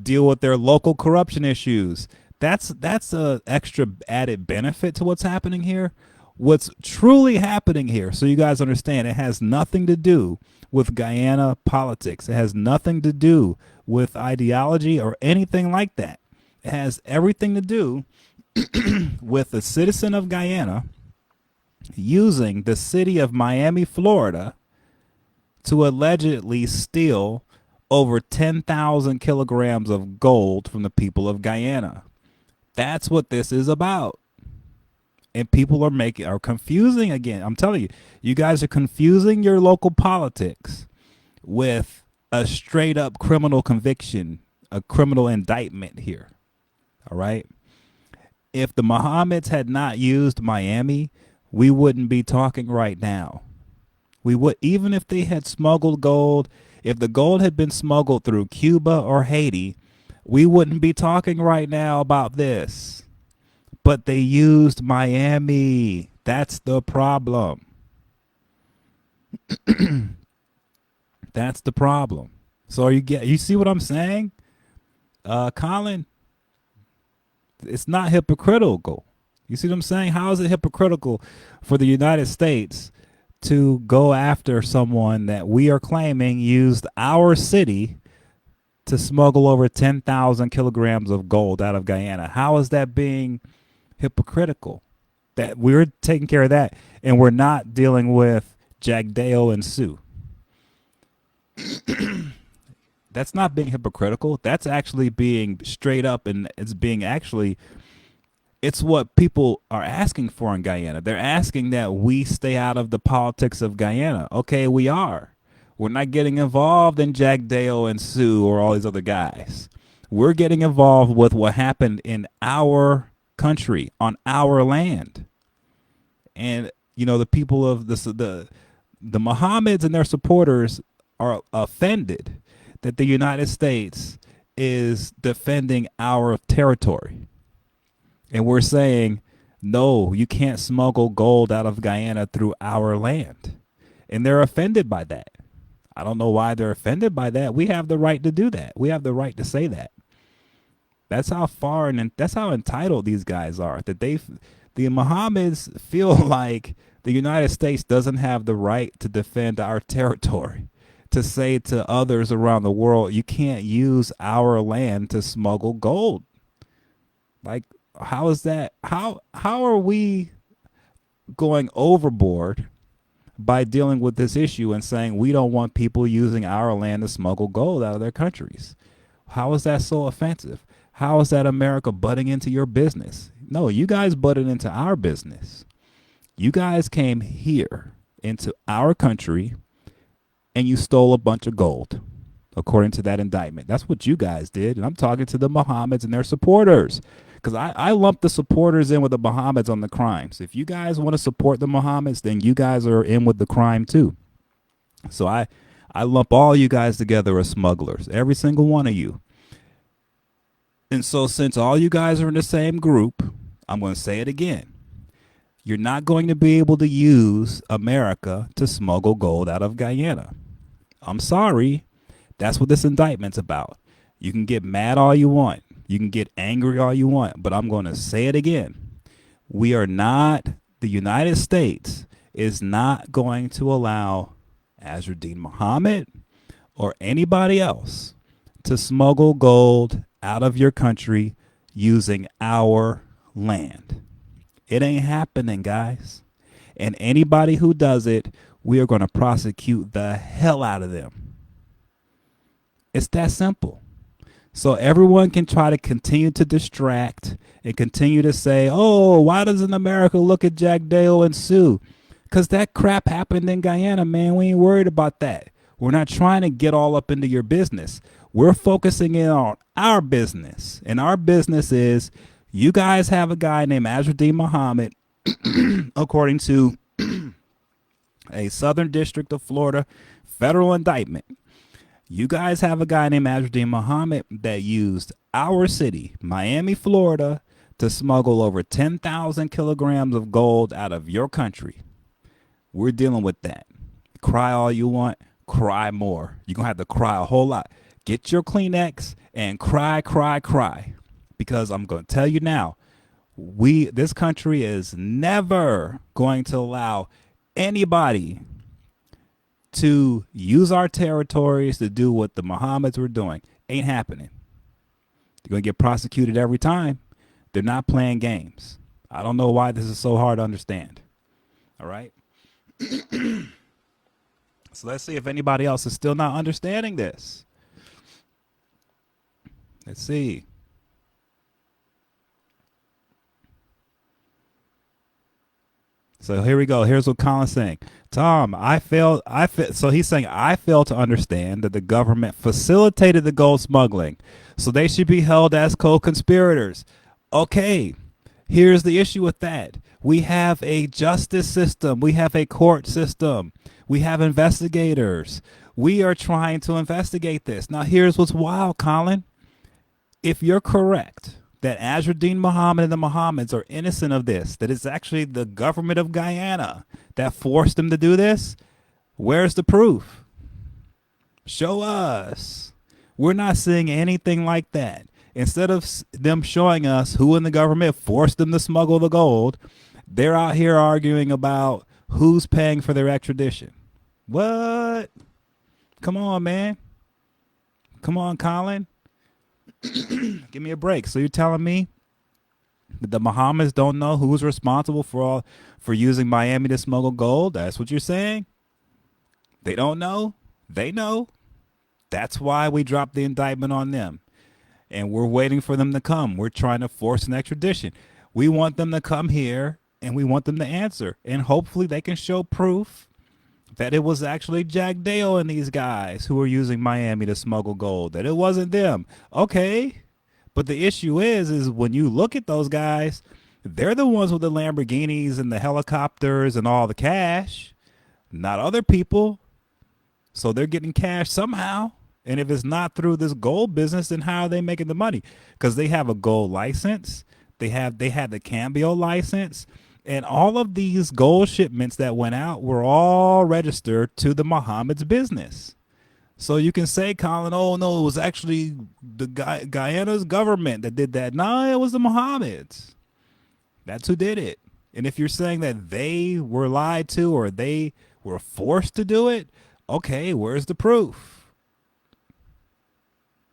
deal with their local corruption issues. That's a extra added benefit to what's happening here. What's truly happening here, so you guys understand, it has nothing to do with Guyana politics. It has nothing to do with ideology or anything like that. It has everything to do with a citizen of Guyana using the city of Miami, Florida, to allegedly steal over 10,000 kilograms of gold from the people of Guyana. That's what this is about. And people are confusing again. I'm telling you, you guys are confusing your local politics with a straight up criminal conviction, a criminal indictment here. All right. If the Mohammeds had not used Miami, we wouldn't be talking right now. We would, even if they had smuggled gold, if the gold had been smuggled through Cuba or Haiti, we wouldn't be talking right now about this. But they used Miami. That's the problem. That's the problem. So you see what I'm saying? Colin, it's not hypocritical. You see what I'm saying? How is it hypocritical for the United States to go after someone that we are claiming used our city to smuggle over 10,000 kilograms of gold out of Guyana? How is that being hypocritical? That we're taking care of that, and we're not dealing with Jagdeo and Sue. That's not being hypocritical. That's actually being straight up, and it's what people are asking for in Guyana. They're asking that we stay out of the politics of Guyana. Okay, we are. We're not getting involved in Jagdeo and Sue or all these other guys. We're getting involved with what happened in our country, on our land. And the people of the Mohammeds and their supporters are offended that the United States is defending our territory. And we're saying, no, you can't smuggle gold out of Guyana through our land. And they're offended by that. I don't know why they're offended by that. We have the right to do that. We have the right to say that. That's how far and that's how entitled these guys are. That the Mohammeds feel like the United States doesn't have the right to defend our territory. To say to others around the world, you can't use our land to smuggle gold. Like, how is that? How are we going overboard by dealing with this issue and saying we don't want people using our land to smuggle gold out of their countries? How is that so offensive? How is that America butting into your business? No, you guys butted into our business. You guys came here into our country and you stole a bunch of gold, according to that indictment. That's what you guys did. And I'm talking to the Mohammeds and their supporters, because I lump the supporters in with the Mohammeds on the crimes. If you guys want to support the Mohammeds, then you guys are in with the crime too. So I I lump all you guys together as smugglers, every single one of you. And so, since all you guys are in the same group, I'm going to say it again. You're not going to be able to use America to smuggle gold out of Guyana. I'm sorry. That's what this indictment's about. You can get mad all you want. You can get angry all you want. But I'm going to say it again. We are not, the United States is not going to allow Extradition Mohamed or anybody else to smuggle gold out of your country using our land. It ain't happening, guys. And anybody who does it, we are going to prosecute the hell out of them. It's that simple. So everyone can try to continue to distract and continue to say, oh, why doesn't America look at Jack Dale and sue? Because that crap happened in Guyana, man. We ain't worried about that. We're not trying to get all up into your business. We're focusing in on our business. And our business is you guys have a guy named Extradition Mohamed, according to a Southern District of Florida federal indictment. You guys have a guy named Extradition Mohamed that used our city, Miami, Florida, to smuggle over 10,000 kilograms of gold out of your country. We're dealing with that. Cry all you want, cry more. You're going to have to cry a whole lot. Get your Kleenex and cry, cry, cry. Because I'm going to tell you now, this country is never going to allow anybody to use our territories to do what the Mohammeds were doing. Ain't happening. You're going to get prosecuted every time. They're not playing games. I don't know why this is so hard to understand. All right? So let's see if anybody else is still not understanding this. Let's see. So here we go. Here's what Colin's saying. Tom, so he's saying, I fail to understand that the government facilitated the gold smuggling, so they should be held as co-conspirators. Okay, here's the issue with that. We have a justice system. We have a court system. We have investigators. We are trying to investigate this. Now, here's what's wild, Colin. If you're correct that Extradition Mohamed and the Mohammeds are innocent of this, that it's actually the government of Guyana that forced them to do this, where's the proof? Show us. We're not seeing anything like that. Instead of them showing us who in the government forced them to smuggle the gold, they're out here arguing about who's paying for their extradition. What? Come on, man. Come on, Colin. Give me a break. So you're telling me that the Mohammeds don't know who's responsible for using Miami to smuggle gold? That's what you're saying? They don't know? They know. That's why we dropped the indictment on them. And we're waiting for them to come. We're trying to force an extradition. We want them to come here and we want them to answer. And hopefully they can show proof that it was actually Jack Dale and these guys who were using Miami to smuggle gold, that it wasn't them. Okay. But the issue is when you look at those guys, they're the ones with the Lamborghinis and the helicopters and all the cash, not other people. So they're getting cash somehow. And if it's not through this gold business, then how are they making the money? Because they have a gold license. They had the Cambio license. And all of these gold shipments that went out were all registered to the Mohammed's business. So you can say, Colin, oh, no, it was actually the Guyana's government that did that. No, it was the Mohammeds. That's who did it. And if you're saying that they were lied to or they were forced to do it, okay, where's the proof?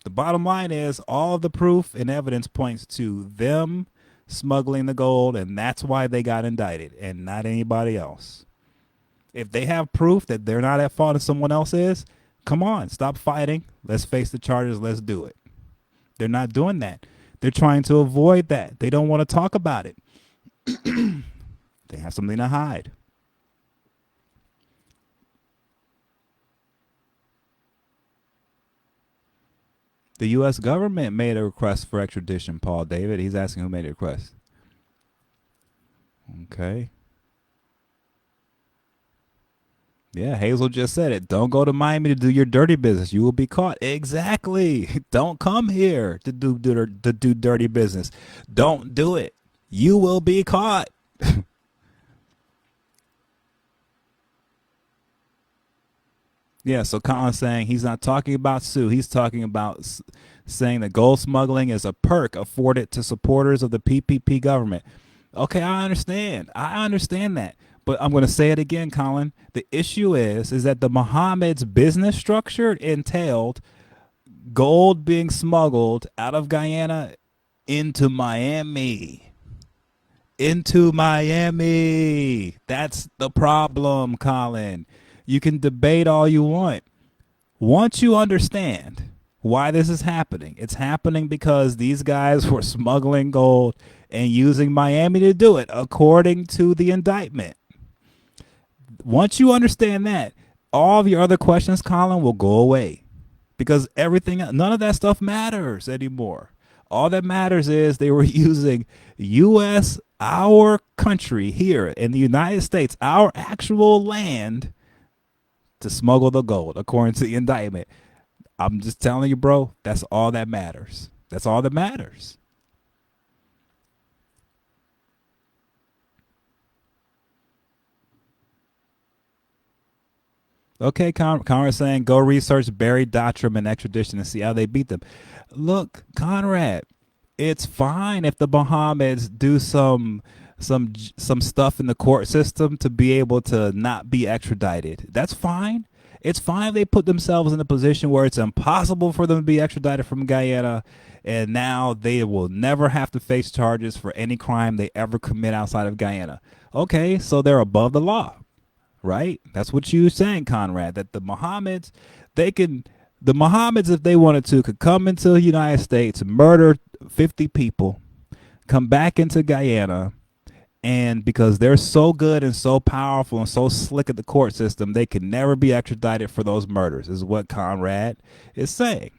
The bottom line is all the proof and evidence points to them smuggling the gold, and that's why they got indicted and not anybody else. If they have proof that they're not at fault and someone else is, come on, stop fighting. Let's face the charges. Let's do it. They're not doing that. They're trying to avoid that. They don't want to talk about it. They have something to hide. The U.S. government made a request for extradition, Paul David. He's asking who made a request. Okay. Yeah, Hazel just said it. Don't go to Miami to do your dirty business. You will be caught. Exactly. Don't come here to do dirty business. Don't do it. You will be caught. Yeah, so Colin's saying he's not talking about Sue. He's talking about saying that gold smuggling is a perk afforded to supporters of the PPP government. Okay, I understand. I understand that. But I'm going to say it again, Colin. The issue is that the Mohammed's business structure entailed gold being smuggled out of Guyana into Miami. Into Miami. That's the problem, Colin. You can debate all you want. Once you understand why this is happening, it's happening because these guys were smuggling gold and using Miami to do it, according to the indictment. Once you understand that, all of your other questions, Colin, will go away because everything, none of that stuff matters anymore. All that matters is they were using U.S., our country here in the United States, our actual land, to smuggle the gold, according to the indictment. I'm just telling you, bro, that's all that matters. That's all that matters. Okay, Conrad's saying go research Barry Dottram and extradition and see how they beat them. Look, Conrad, it's fine if the Mohammeds do some stuff in the court system to be able to not be extradited. That's fine. It's fine if they put themselves in a position where it's impossible for them to be extradited from Guyana, and now they will never have to face charges for any crime they ever commit outside of Guyana. Okay, so they're above the law, right? That's what you were saying, Conrad, that the Mohammeds, the Mohammeds, if they wanted to, could come into the United States, murder 50 people, come back into Guyana, and because they're so good and so powerful and so slick at the court system, they can never be extradited for those murders, is what Conrad is saying.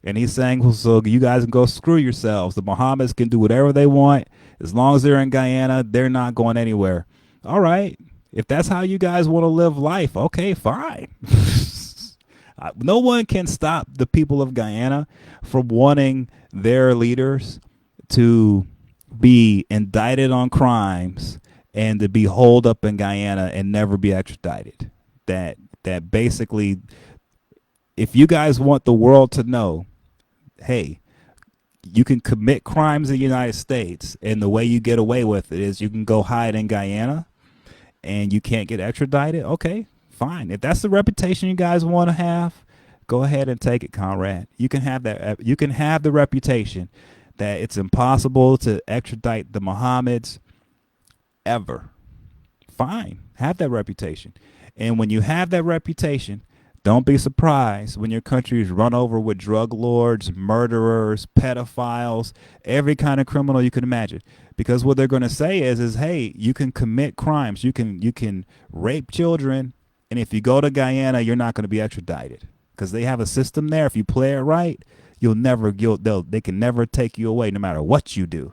And he's saying, well, so you guys can go screw yourselves. The Mohammeds can do whatever they want. As long as they're in Guyana, they're not going anywhere. All right. If that's how you guys want to live life, okay, fine. No one can stop the people of Guyana from wanting their leaders to be indicted on crimes and to be holed up in Guyana and never be extradited. That basically, if you guys want the world to know, hey, you can commit crimes in the United States, and the way you get away with it is you can go hide in Guyana and you can't get extradited. Okay, fine. If that's the reputation you guys want to have, go ahead and take it, Conrad. You can have that. You can have the reputation that it's impossible to extradite the Mohammeds ever. Fine, have that reputation. And when you have that reputation, don't be surprised when your country is run over with drug lords, murderers, pedophiles, every kind of criminal you can imagine. Because what they're going to say is, hey, you can commit crimes, you can rape children, and if you go to Guyana, you're not going to be extradited because they have a system there. If you play it right, they can never take you away, no matter what you do.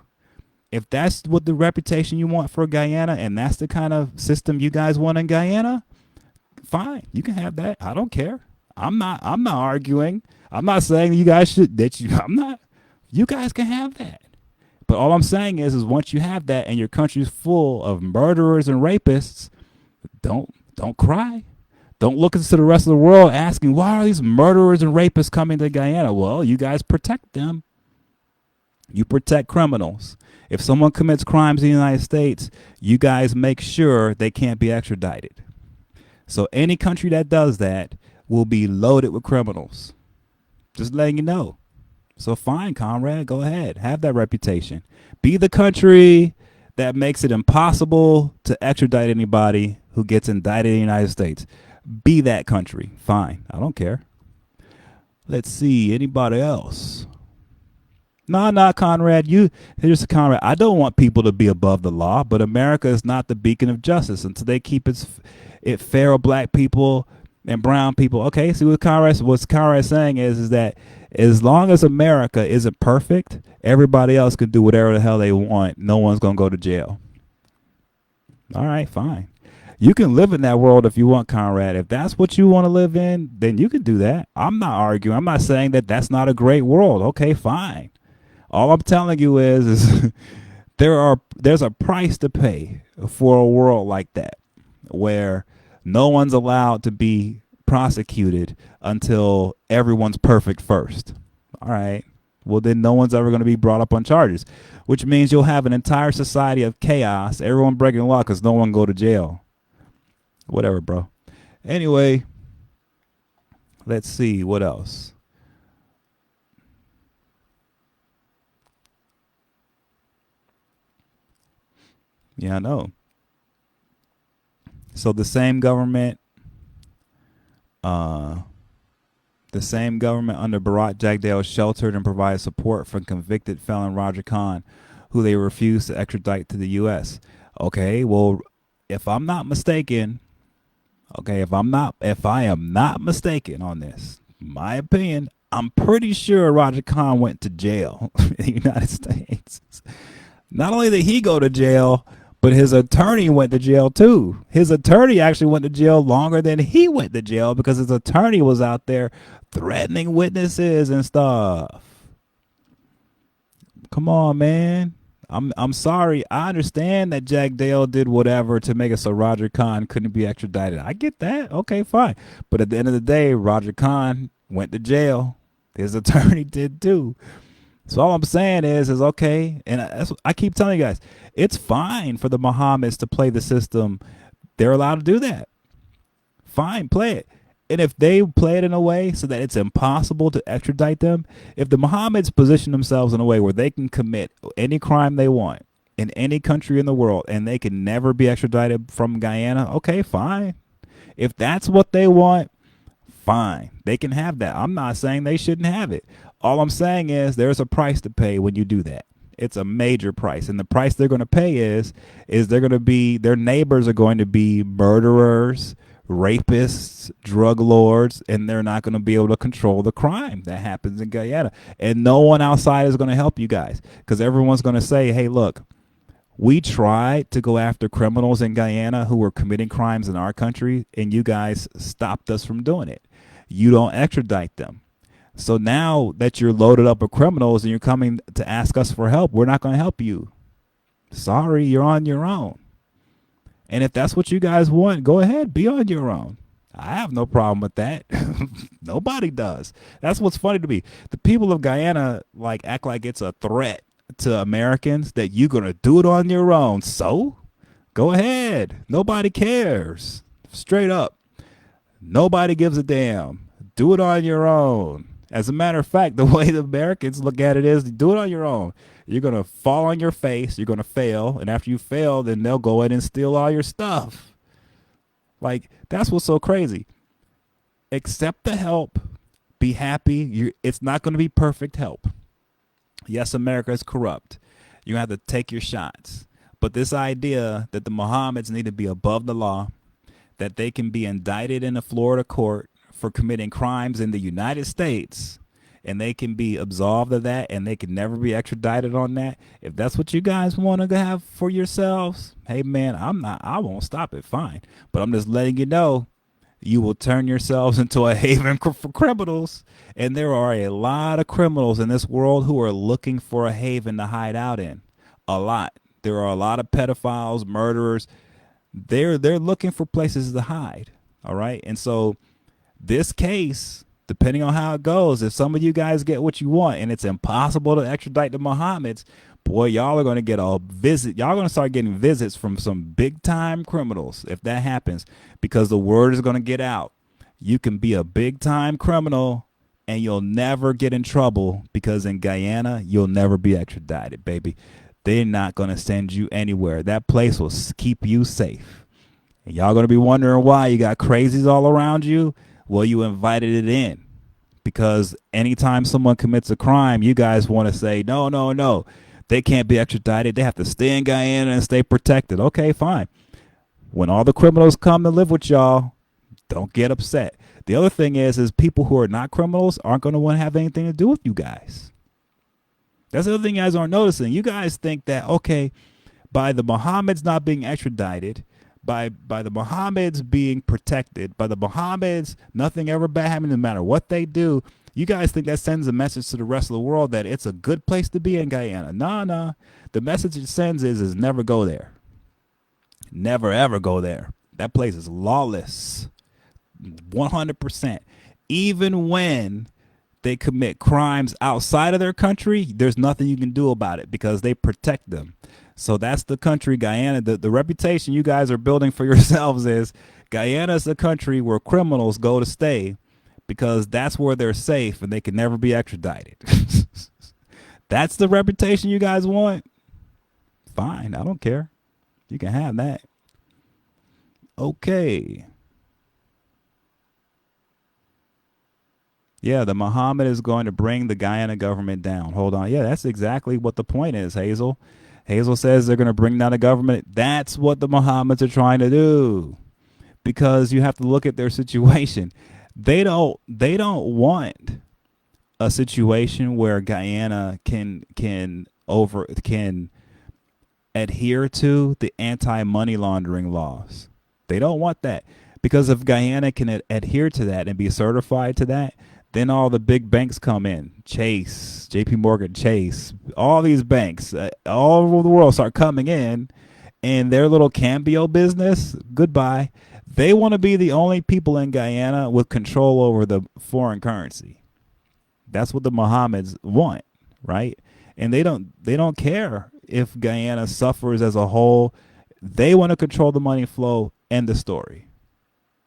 If that's what the reputation you want for Guyana, and that's the kind of system you guys want in Guyana, fine, you can have that. I don't care. I'm not arguing. I'm not saying you guys should that you I'm not you guys can have that. But all I'm saying is once you have that and your country's full of murderers and rapists, don't cry. Don't look into the rest of the world asking why are these murderers and rapists coming to Guyana? Well, you guys protect them. You protect criminals. If someone commits crimes in the United States, you guys make sure they can't be extradited. So any country that does that will be loaded with criminals. Just letting you know. So fine, Conrad, go ahead. Have that reputation. Be the country that makes it impossible to extradite anybody who gets indicted in the United States. Be that country. Fine. I don't care. Let's see. Anybody else? No, Conrad. Here's Conrad. I don't want people to be above the law, but America is not the beacon of justice until they keep it fair of black people and brown people. Okay, see what Conrad's saying is that as long as America isn't perfect, everybody else can do whatever the hell they want. No one's gonna go to jail. All right, fine. You can live in that world if you want, Conrad. If that's what you want to live in, then you can do that. I'm not arguing. I'm not saying that that's not a great world. Okay, fine. All I'm telling you is there's a price to pay for a world like that, where no one's allowed to be prosecuted until everyone's perfect first. All right. Well, then no one's ever going to be brought up on charges, which means you'll have an entire society of chaos, everyone breaking the law because no one go to jail. Whatever, bro. Anyway, let's see what else. Yeah, I know. So uh, the same government under Barack Jagdale sheltered and provided support for convicted felon Roger Khan, who they refused to extradite to the U.S. Okay, well, if I'm not mistaken, okay, if I am not mistaken on this, my opinion, I'm pretty sure Roger Khan went to jail in the United States. Not only did he go to jail, but his attorney went to jail too. His attorney actually went to jail longer than he went to jail because his attorney was out there threatening witnesses and stuff. Come on, man. I'm sorry. I understand that Jack Dale did whatever to make it so Roger Khan couldn't be extradited. I get that. Okay, fine. But at the end of the day, Roger Khan went to jail. His attorney did too. So all I'm saying is okay, and I keep telling you guys, it's fine for the Mohammeds to play the system. They're allowed to do that. Fine, play it. And if they play it in a way so that it's impossible to extradite them, if the Mohammeds position themselves in a way where they can commit any crime they want in any country in the world and they can never be extradited from Guyana, okay, fine. If that's what they want, fine. They can have that. I'm not saying they shouldn't have it. All I'm saying is there's a price to pay when you do that. It's a major price. And the price they're going to pay is they're going to be, their neighbors are going to be murderers, rapists, drug lords, and they're not going to be able to control the crime that happens in Guyana. And no one outside is going to help you guys because everyone's going to say, hey, look, we tried to go after criminals in Guyana who were committing crimes in our country, and you guys stopped us from doing it. You don't extradite them. So now that you're loaded up with criminals and you're coming to ask us for help, we're not going to help you. Sorry, you're on your own. And if that's what you guys want, go ahead, be on your own. I have no problem with that. Nobody does. That's what's funny to me. The people of Guyana act like it's a threat to Americans that you're going to do it on your own. So go ahead. Nobody cares. Straight up. Nobody gives a damn. Do it on your own. As a matter of fact, the way the Americans look at it is do it on your own. You're going to fall on your face. You're going to fail. And after you fail, then they'll go in and steal all your stuff. That's what's so crazy. Accept the help. Be happy. It's not going to be perfect help. Yes, America is corrupt. You have to take your shots. But this idea that the Mohammeds need to be above the law, that they can be indicted in a Florida court for committing crimes in the United States, and they can be absolved of that, and they can never be extradited on that. If that's what you guys want to have for yourselves, hey man, I won't stop it. Fine. But I'm just letting you know, you will turn yourselves into a haven for criminals. And there are a lot of criminals in this world who are looking for a haven to hide out in. A lot. There are a lot of pedophiles, murderers. They're looking for places to hide. All right. And so this case, depending on how it goes, if some of you guys get what you want and it's impossible to extradite the Mohammeds, boy, y'all are going to get a visit. Y'all are going to start getting visits from some big time criminals if that happens, because the word is going to get out. You can be a big time criminal and you'll never get in trouble because in Guyana, you'll never be extradited, baby. They're not going to send you anywhere. That place will keep you safe. And y'all going to be wondering why you got crazies all around you. Well, you invited it in because anytime someone commits a crime, you guys want to say, no, no, no. They can't be extradited. They have to stay in Guyana and stay protected. Okay, fine. When all the criminals come to live with y'all, don't get upset. The other thing is people who are not criminals aren't going to want to have anything to do with you guys. That's the other thing you guys aren't noticing. You guys think that, okay, by the Mohammeds not being extradited, by the Mohammeds being protected, by the Mohammeds, nothing ever bad happening no matter what they do. You guys think that sends a message to the rest of the world that it's a good place to be in Guyana? Nah, nah. The message it sends is never go there. Never ever go there. That place is lawless. 100%. Even when they commit crimes outside of their country, there's nothing you can do about it because they protect them. So that's the country, Guyana. The reputation you guys are building for yourselves is Guyana is a country where criminals go to stay because that's where they're safe and they can never be extradited. That's the reputation you guys want? Fine, I don't care. You can have that. Okay. Yeah, the Mohammed is going to bring the Guyana government down. Hold on. Yeah, that's exactly what the point is, Hazel. Hazel says they're going to bring down the government. That's what the Mohammeds are trying to do. Because you have to look at their situation. They don't want a situation where Guyana can adhere to the anti-money laundering laws. They don't want that. Because if Guyana can adhere to that and be certified to that, then all the big banks come in. Chase, JP Morgan Chase, all these banks, all over the world start coming in, and their little Cambio business, goodbye. They want to be the only people in Guyana with control over the foreign currency. That's what the Mohammeds want, right? And they don't care if Guyana suffers as a whole. They want to control the money flow. End the story.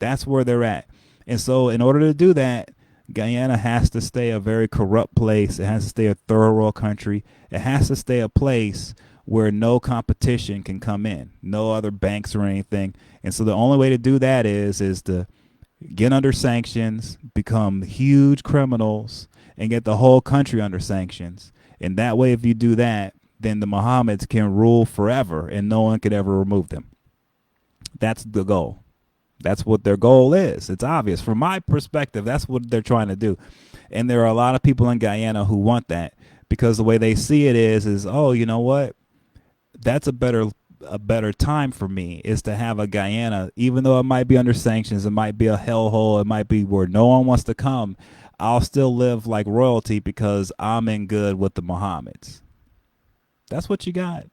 That's where they're at. And so in order to do that, Guyana has to stay a very corrupt place. It has to stay a third world country. It has to stay a place where no competition can come in, no other banks or anything. And so the only way to do that is to get under sanctions, become huge criminals, and get the whole country under sanctions. And that way, if you do that, then the Mohammeds can rule forever and no one could ever remove them. That's the goal. That's what their goal is. It's obvious. From my perspective, that's what they're trying to do. And there are a lot of people in Guyana who want that because the way they see it is, oh, you know what? That's a better time for me is to have a Guyana, even though it might be under sanctions, it might be a hellhole, it might be where no one wants to come. I'll still live like royalty because I'm in good with the Mohammeds. That's what you got.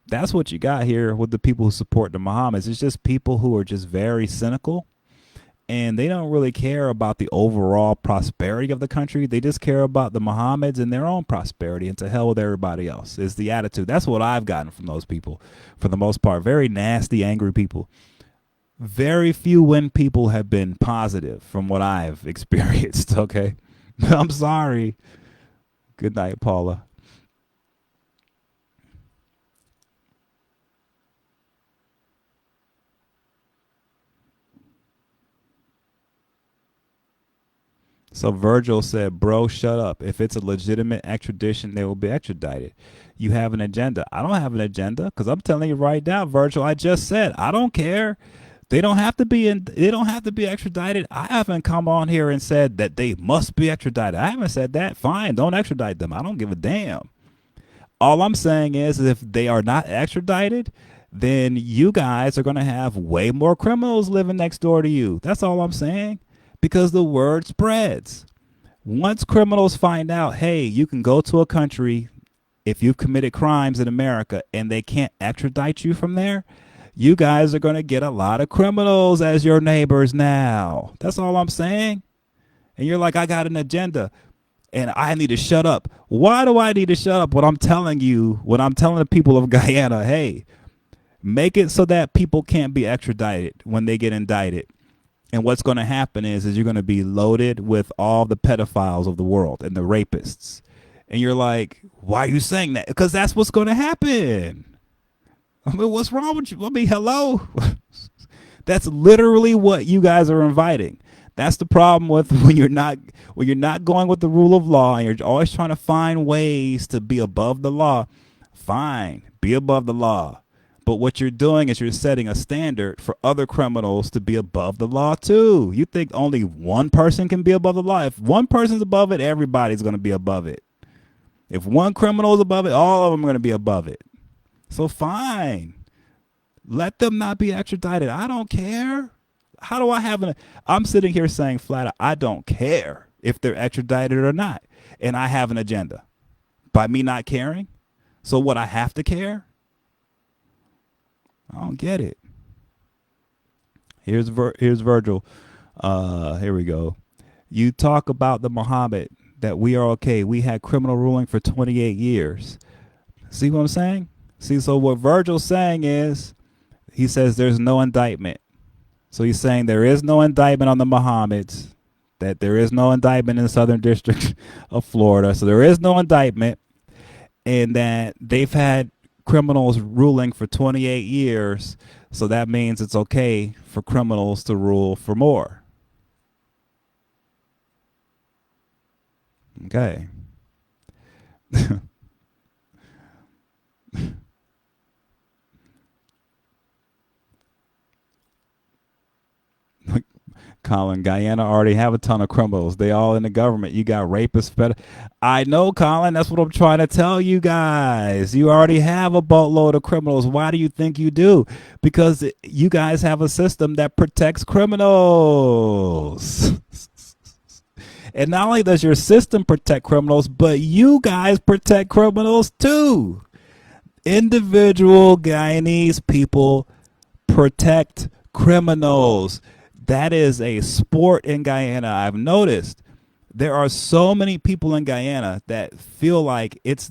That's what you got here with the people who support the Mohammeds. It's just people who are just very cynical and they don't really care about the overall prosperity of the country. They just care about the Mohammeds and their own prosperity, and to hell with everybody else is the attitude. That's what I've gotten from those people for the most part. Very nasty, angry people. Very few win people have been positive from what I've experienced, okay? I'm sorry. Good night, Paula. So Virgil said, bro, shut up. If it's a legitimate extradition, they will be extradited. You have an agenda. I don't have an agenda because I'm telling you right now, Virgil, I just said, I don't care. They don't have to be extradited. I haven't come on here and said that they must be extradited. I haven't said that. Fine, don't extradite them. I don't give a damn. All I'm saying is if they are not extradited, then you guys are going to have way more criminals living next door to you. That's all I'm saying. Because the word spreads. Once criminals find out, hey, you can go to a country if you've committed crimes in America and they can't extradite you from there, you guys are going to get a lot of criminals as your neighbors now. That's all I'm saying. And you're like, I got an agenda and I need to shut up. Why do I need to shut up when I'm telling you, when I'm telling the people of Guyana, hey, make it so that people can't be extradited when they get indicted. And what's going to happen is you're going to be loaded with all the pedophiles of the world and the rapists. And you're like, why are you saying that? Because that's what's going to happen. I mean, what's wrong with you? I mean, hello? That's literally what you guys are inviting. That's the problem with when you're not going with the rule of law and you're always trying to find ways to be above the law. Fine, be above the law. But what you're doing is you're setting a standard for other criminals to be above the law too. You think only one person can be above the law? If one person's above it, everybody's going to be above it. If one criminal is above it, all of them are going to be above it. So fine. Let them not be extradited. I don't care. How do I have an? I'm sitting here saying flat out, I don't care if they're extradited or not, and I have an agenda by me not caring. So what? I have to care? I don't get it. Here's Virgil. Here we go. You talk about the Mohammed that we are okay. We had criminal ruling for 28 years. See what I'm saying? See, so what Virgil's saying is he says there's no indictment. So he's saying there is no indictment on the Mohammeds, that there is no indictment in the Southern District of Florida. So there is no indictment, and that they've had criminals ruling for 28 years. So that means it's okay for criminals to rule for more. Okay. Colin, Guyana already have a ton of criminals. They all in the government. You got rapists. I know, Colin. That's what I'm trying to tell you guys. You already have a boatload of criminals. Why do you think you do? Because you guys have a system that protects criminals. And not only does your system protect criminals, but you guys protect criminals too. Individual Guyanese people protect criminals. That is a sport in Guyana. I've noticed there are so many people in Guyana that feel like it's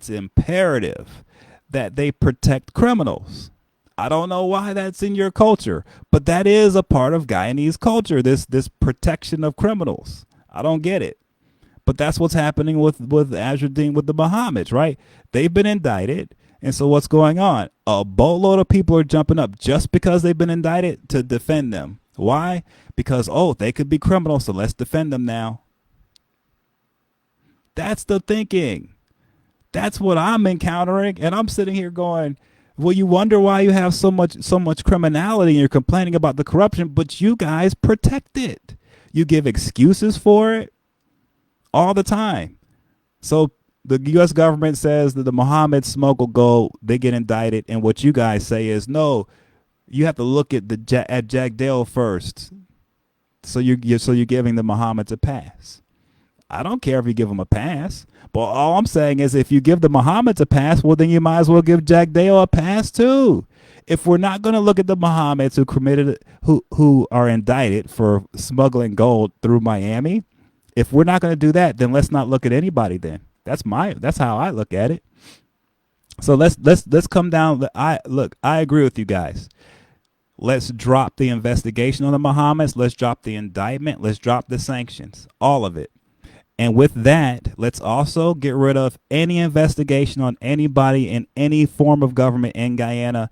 imperative that they protect criminals. I don't know why that's in your culture, but that is a part of Guyanese culture. This protection of criminals. I don't get it. But that's what's happening with Azradine, with the Mohammeds, right? They've been indicted. And so what's going on? A boatload of people are jumping up just because they've been indicted to defend them. Why? Because, oh, they could be criminals, so let's defend them now. That's the thinking. That's what I'm encountering. And I'm sitting here going, well, you wonder why you have so much criminality and you're complaining about the corruption, but you guys protect it. You give excuses for it all the time. So the U.S. government says that the Mohammeds smuggle gold, they get indicted, and what you guys say is, no, you have to look at Jack Dale first. So you're giving the Mohammeds a pass. I don't care if you give them a pass, but all I'm saying is if you give the Mohammeds a pass, well, then you might as well give Jack Dale a pass too. If we're not going to look at the Mohammeds who are indicted for smuggling gold through Miami, if we're not going to do that, then let's not look at anybody. Then that's how I look at it. So let's come down. I agree with you guys. Let's drop the investigation on the Mohammeds. Let's drop the indictment. Let's drop the sanctions. All of it. And with that, let's also get rid of any investigation on anybody in any form of government in Guyana.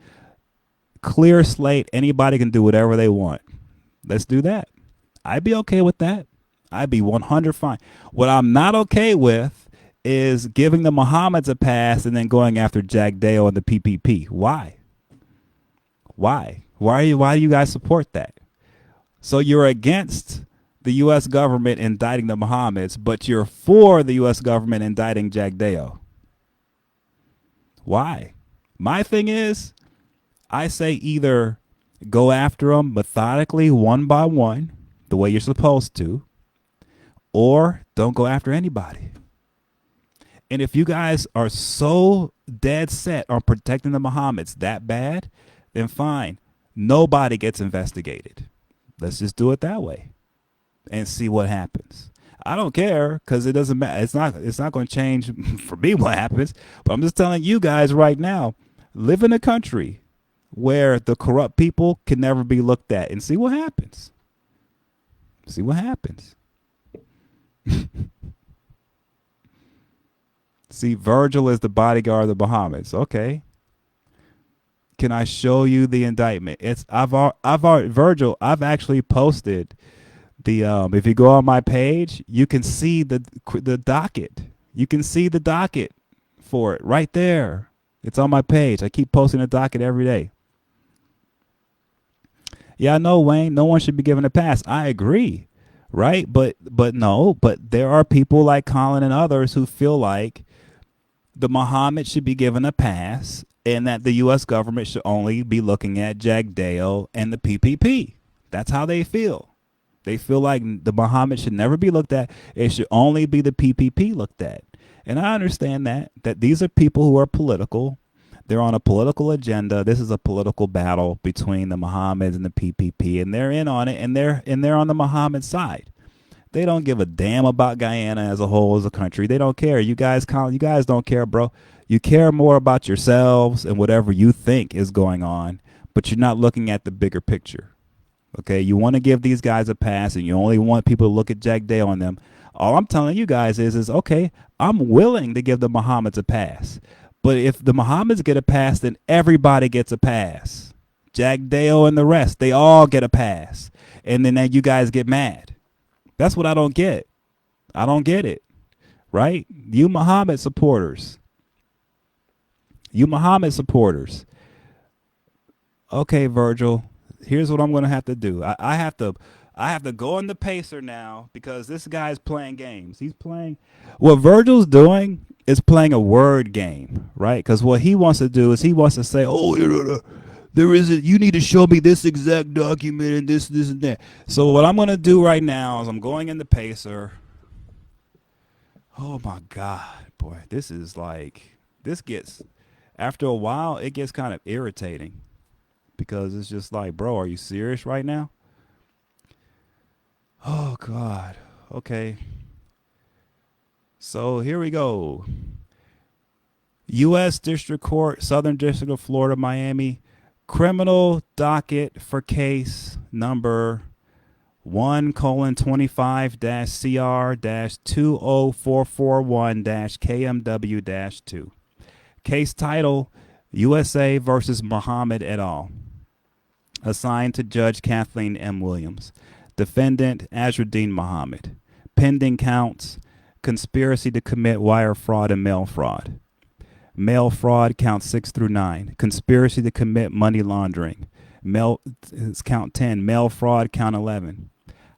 Clear slate. Anybody can do whatever they want. Let's do that. I'd be okay with that. I'd be 100 fine. What I'm not okay with is giving the Mohammeds a pass and then going after Jack Dale and the PPP. Why? Why do you guys support that? So you're against the U.S. government indicting the Mohammeds, but you're for the U.S. government indicting Jack Dale. Why? My thing is, I say either go after them methodically, one by one, the way you're supposed to, or don't go after anybody. And if you guys are so dead set on protecting the Mohammeds that bad, then fine. Nobody gets investigated. Let's just do it that way and see what happens. I don't care because it doesn't matter. It's not going to change for me what happens. But I'm just telling you guys right now, live in a country where the corrupt people can never be looked at and see what happens. See what happens. See, Virgil is the bodyguard of the Mohammeds. Okay. Can I show you the indictment? Virgil, I've actually posted the if you go on my page, you can see the docket. You can see the docket for it right there. It's on my page. I keep posting the docket every day. Yeah, I know, Wayne. No one should be given a pass. I agree, right? But there are people like Colin and others who feel like the Mohammed should be given a pass and that the U.S. government should only be looking at Jagdeo and the PPP. That's how they feel. They feel like the Mohammed should never be looked at. It should only be the PPP looked at. And I understand that these are people who are political. They're on a political agenda. This is a political battle between the Mohammeds and the PPP, and they're in on it, and they're on the Mohammed side. They don't give a damn about Guyana as a whole, as a country. They don't care. You guys don't care, bro. You care more about yourselves and whatever you think is going on, but you're not looking at the bigger picture. Okay, you want to give these guys a pass, and you only want people to look at Jack Day on them. All I'm telling you guys is okay, I'm willing to give the Mohammeds a pass. But if the Mohammeds get a pass, then everybody gets a pass. Jack Dale and the rest, they all get a pass. And then you guys get mad. That's what I don't get. I don't get it. Right? You Mohammed supporters. Okay, Virgil, here's what I'm going to have to do. I have to go on the pacer now because this guy's playing games. He's playing. What Virgil's doing is playing a word game, right? Because what he wants to do is he wants to say, oh, there isn't. You need to show me this exact document and this and that. So what I'm going to do right now is I'm going in the pacer. Oh my God, boy, this gets, after a while, it gets kind of irritating because it's just like, bro, are you serious right now? Oh God. Okay. So here we go. U.S. District Court, Southern District of Florida, Miami, criminal docket for case number 1:25-CR-20441-KMW-2. Case title, USA versus Mohammed et al. Assigned to Judge Kathleen M. Williams. Defendant, Azruddin Mohammed. Pending counts, conspiracy to commit wire fraud and mail fraud. Mail fraud, counts 6 through 9. Conspiracy to commit money laundering. Count 10. Mail fraud, count 11.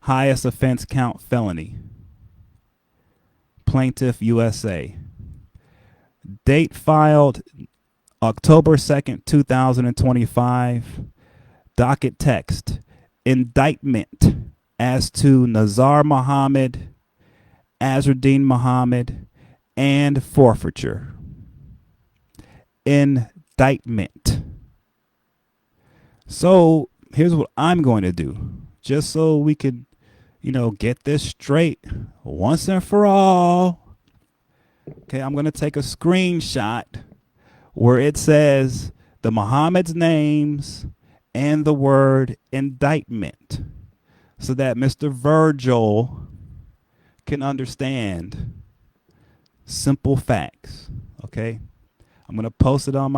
Highest offense count, felony. Plaintiff, USA. Date filed, October 2nd, 2025. Docket text. Indictment as to Nazar Mohammed, Azruddin Mohammed, and forfeiture. Indictment. So here's what I'm going to do, just so we could, get this straight once and for all. Okay, I'm going to take a screenshot where it says the Mohammed's names and the word indictment so that Mr. Virgil can understand simple facts. Okay, I'm going to post it on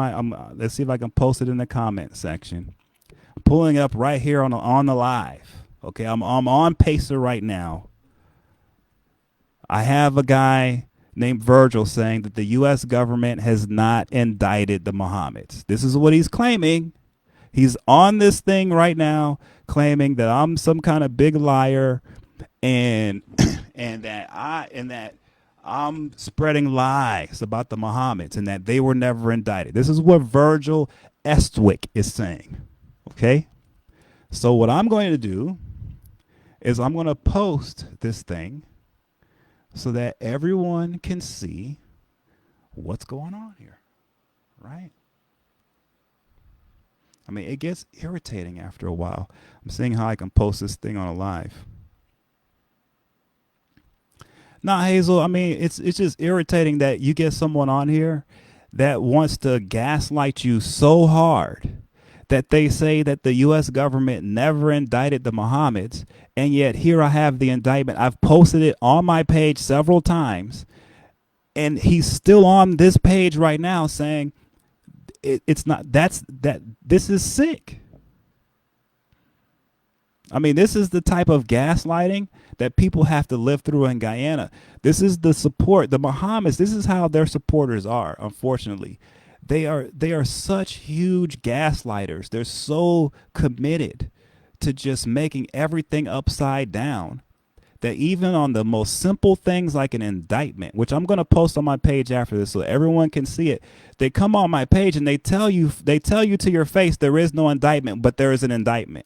let's see if I can post it in the comment section. I'm pulling it up right here on the live. Okay, I'm on Pacer right now. I have a guy named Virgil saying that the U.S. government has not indicted the Mohammeds. This is what he's claiming. He's on this thing right now claiming that I'm some kind of big liar and that I'm spreading lies about the Mohammeds and that they were never indicted. This is what Virgil Estwick is saying. Okay? So what I'm going to do is I'm going to post this thing so that everyone can see what's going on here, right? I mean, it gets irritating after a while. I'm seeing how I can post this thing on a live. Nah, Hazel, I mean, it's just irritating that you get someone on here that wants to gaslight you so hard that they say that the U.S. government never indicted the Mohammeds, and yet here I have the indictment. I've posted it on my page several times, and he's still on this page right now saying it's not. This is sick. I mean, this is the type of gaslighting that people have to live through in Guyana. This is the support. The Mohammeds, this is how their supporters are, unfortunately. They are such huge gaslighters. They're so committed to just making everything upside down that even on the most simple things like an indictment, which I'm going to post on my page after this so everyone can see it, they come on my page and they tell you to your face there is no indictment, but there is an indictment.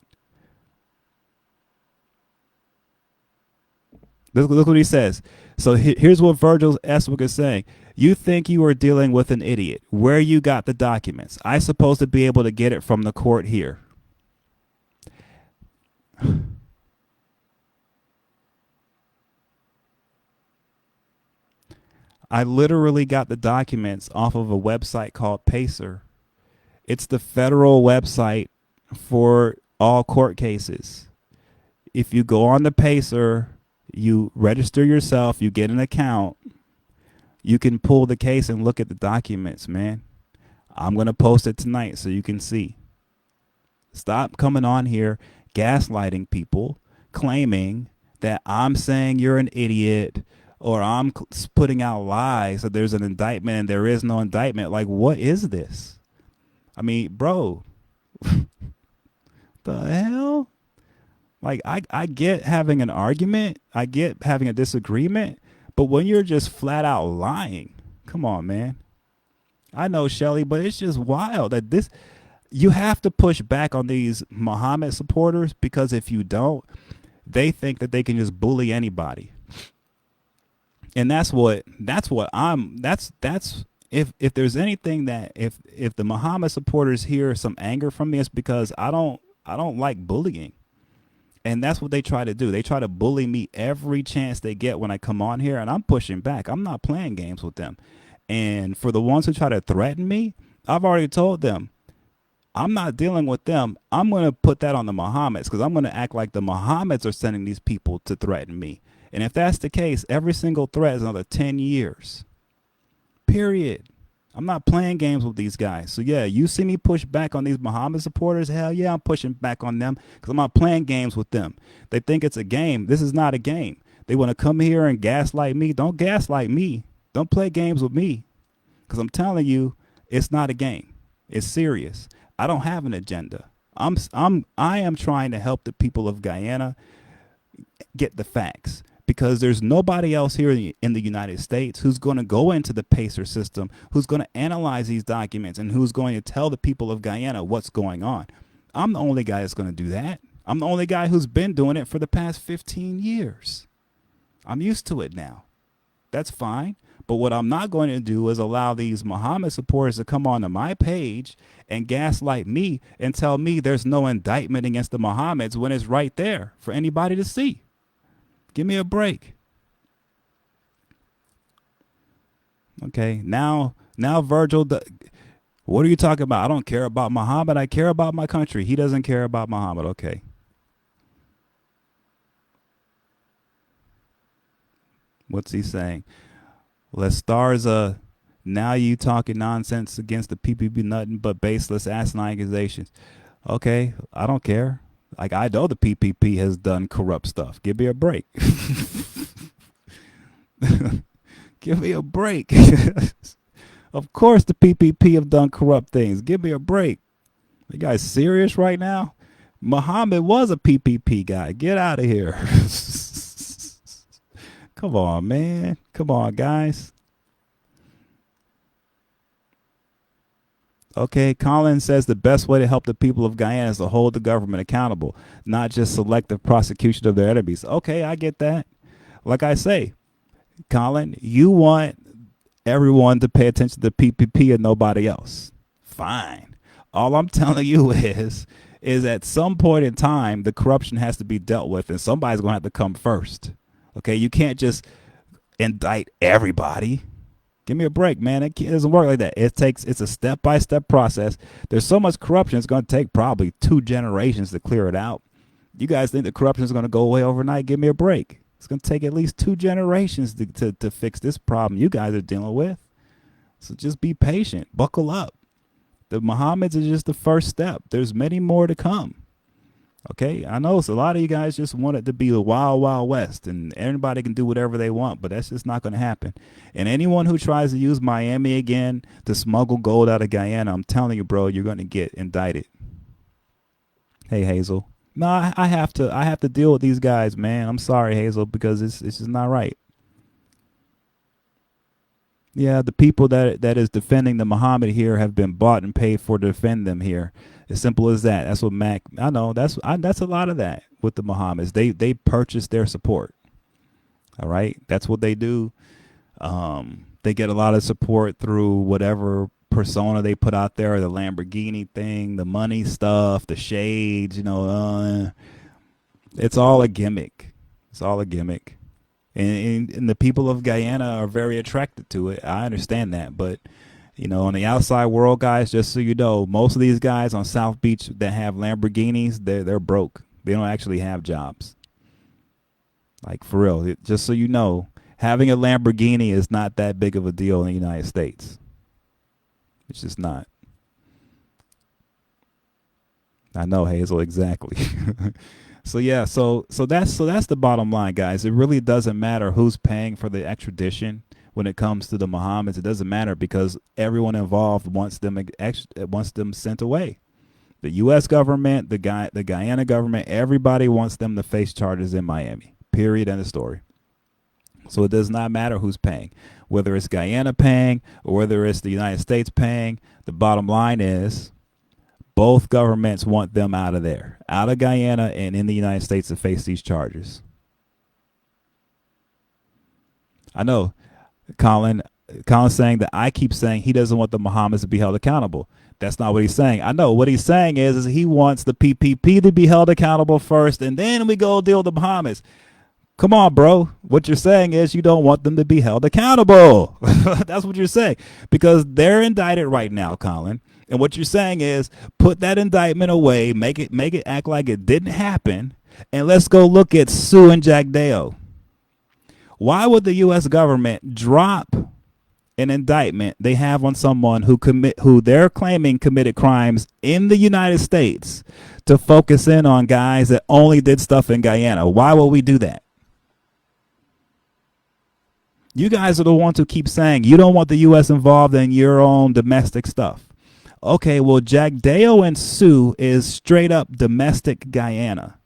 Look what he says. So here's what Virgil Eswick is saying. You think you are dealing with an idiot. Where you got the documents? I supposed to be able to get it from the court here. I literally got the documents off of a website called Pacer. It's the federal website for all court cases. If you go on the Pacer, you register yourself, you get an account, you can pull the case and look at the documents, man. I'm going to post it tonight so you can see. Stop coming on here gaslighting people, claiming that I'm saying you're an idiot or I'm putting out lies that there's an indictment and there is no indictment. Like, what is this? I mean, bro, the hell? Like, I get having an argument. I get having a disagreement. But when you're just flat out lying, come on, man. I know, Shelly, but it's just wild that this, you have to push back on these Mohamed supporters, because if you don't, they think that they can just bully anybody. And that's if there's anything that if the Mohamed supporters hear some anger from me, it's because I don't like bullying. And that's what they try to do. They try to bully me every chance they get when I come on here, and I'm pushing back. I'm not playing games with them. And for the ones who try to threaten me, I've already told them, I'm not dealing with them. I'm going to put that on the Mohammeds, because I'm going to act like the Mohammeds are sending these people to threaten me. And if that's the case, every single threat is another 10 years. Period. I'm not playing games with these guys. So yeah, you see me push back on these Mohammed supporters. Hell yeah, I'm pushing back on them because I'm not playing games with them. They think it's a game. This is not a game. They want to come here and gaslight me. Don't gaslight me. Don't play games with me, because I'm telling you, it's not a game. It's serious. I don't have an agenda. I am trying to help the people of Guyana get the facts, because there's nobody else here in the United States who's going to go into the Pacer system, who's going to analyze these documents, and who's going to tell the people of Guyana what's going on. I'm the only guy that's going to do that. I'm the only guy who's been doing it for the past 15 years. I'm used to it now. That's fine. But what I'm not going to do is allow these Mohammed supporters to come onto my page and gaslight me and tell me there's no indictment against the Mohammeds when it's right there for anybody to see. Give me a break. Okay, now Virgil, what are you talking about? I don't care about Mohammed. I care about my country. He doesn't care about Mohammed. Okay. What's he saying? Lestarza, now you talking nonsense against the PPP, nothing but baseless asinine accusations. Okay, I don't care. Like, I know the PPP has done corrupt stuff. Give me a break. Give me a break. Of course the PPP have done corrupt things. Give me a break. You guys serious right now? Mohammed was a PPP guy. Get out of here. Come on, man. Come on, guys. Okay, Colin says the best way to help the people of Guyana is to hold the government accountable, not just selective prosecution of their enemies. Okay, I get that. Like I say, Colin, you want everyone to pay attention to PPP and nobody else. Fine. All I'm telling you is at some point in time, the corruption has to be dealt with, and somebody's going to have to come first. Okay, you can't just indict everybody. Give me a break, man. It doesn't work like that. It's a step-by-step process. There's so much corruption, it's going to take probably 2 generations to clear it out. You guys think the corruption is going to go away overnight? Give me a break. It's going to take at least 2 generations to fix this problem you guys are dealing with. So just be patient. Buckle up. The Mohammeds are just the first step. There's many more to come. Okay, I know a lot of you guys just want it to be the wild, wild west and everybody can do whatever they want, but that's just not going to happen. And anyone who tries to use Miami again to smuggle gold out of Guyana, I'm telling you, bro, you're going to get indicted. Hey, Hazel. No, I have to deal with these guys, man. I'm sorry, Hazel, because it's just not right. Yeah, the people that is defending the Muhammad here have been bought and paid for to defend them here. As simple as that. That's what Mac. I know. That's a lot of that with the Muhammads. They purchase their support. All right, that's what they do. They get a lot of support through whatever persona they put out there, the Lamborghini thing, the money stuff, the shades. It's all a gimmick. It's all a gimmick. And the people of Guyana are very attracted to it. I understand that, but on the outside world, guys, just so you know, most of these guys on South Beach that have Lamborghinis, they're broke. They don't actually have jobs. Like for real, just so you know, having a Lamborghini is not that big of a deal in the United States. It's just not. I know, Hazel, exactly. So yeah, so that's the bottom line, guys. It really doesn't matter who's paying for the extradition when it comes to the Mohammeds. It doesn't matter because everyone involved wants them sent away. The U.S. government, the Guyana government, everybody wants them to face charges in Miami. Period. End of story. So it does not matter who's paying, whether it's Guyana paying or whether it's the United States paying. The bottom line is both governments want them out of there, out of Guyana and in the United States to face these charges. I know, Colin. Colin's saying that I keep saying he doesn't want the Mohammeds to be held accountable. That's not what he's saying. I know what he's saying is he wants the PPP to be held accountable first, and then we go deal with the Mohammeds. Come on, bro. What you're saying is you don't want them to be held accountable. That's what you're saying because they're indicted right now, Colin. And what you're saying is put that indictment away, make it act like it didn't happen, and let's go look at Sue and Jack Dale. Why would the U.S. government drop an indictment they have on someone who they're claiming committed crimes in the United States to focus in on guys that only did stuff in Guyana? Why would we do that? You guys are the ones who keep saying you don't want the U.S. involved in your own domestic stuff. Okay, well, Jack Dale and Sue is straight up domestic Guyana.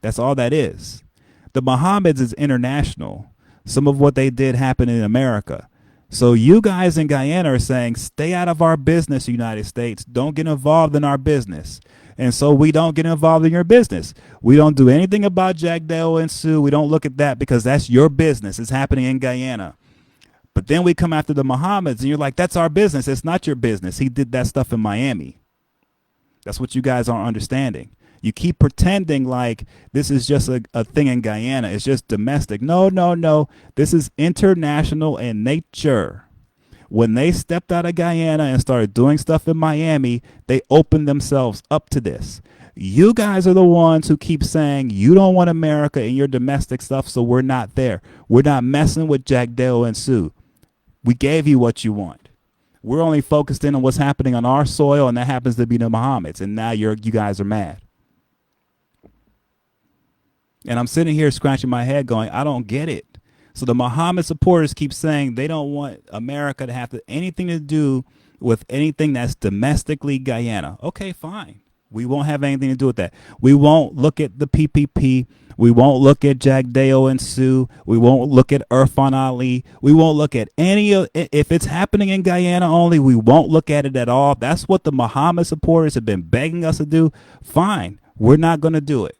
That's all that is. The Mohammeds is international. Some of what they did happened in America. So you guys in Guyana are saying, stay out of our business, United States. Don't get involved in our business. And so we don't get involved in your business. We don't do anything about Jack Dale and Sue. We don't look at that because that's your business. It's happening in Guyana. But then we come after the Mohammeds and you're like, that's our business. It's not your business. He did that stuff in Miami. That's what you guys aren't understanding. You keep pretending like this is just a thing in Guyana. It's just domestic. No, no, no. This is international in nature. When they stepped out of Guyana and started doing stuff in Miami, they opened themselves up to this. You guys are the ones who keep saying you don't want America in your domestic stuff, so we're not there. We're not messing with Jack Dale and Sue. We gave you what you want. We're only focused in on what's happening on our soil, and that happens to be the Mohammeds. And now you guys are mad. And I'm sitting here scratching my head going, I don't get it. So the Mohammed supporters keep saying they don't want America to have anything to do with anything that's domestically Guyana. Okay, fine. We won't have anything to do with that. We won't look at the PPP. We won't look at Jack Dale and Sue. We won't look at Irfan Ali. We won't look at any of it. If it's happening in Guyana only, we won't look at it at all. That's what the Mohammed supporters have been begging us to do. Fine. We're not going to do it.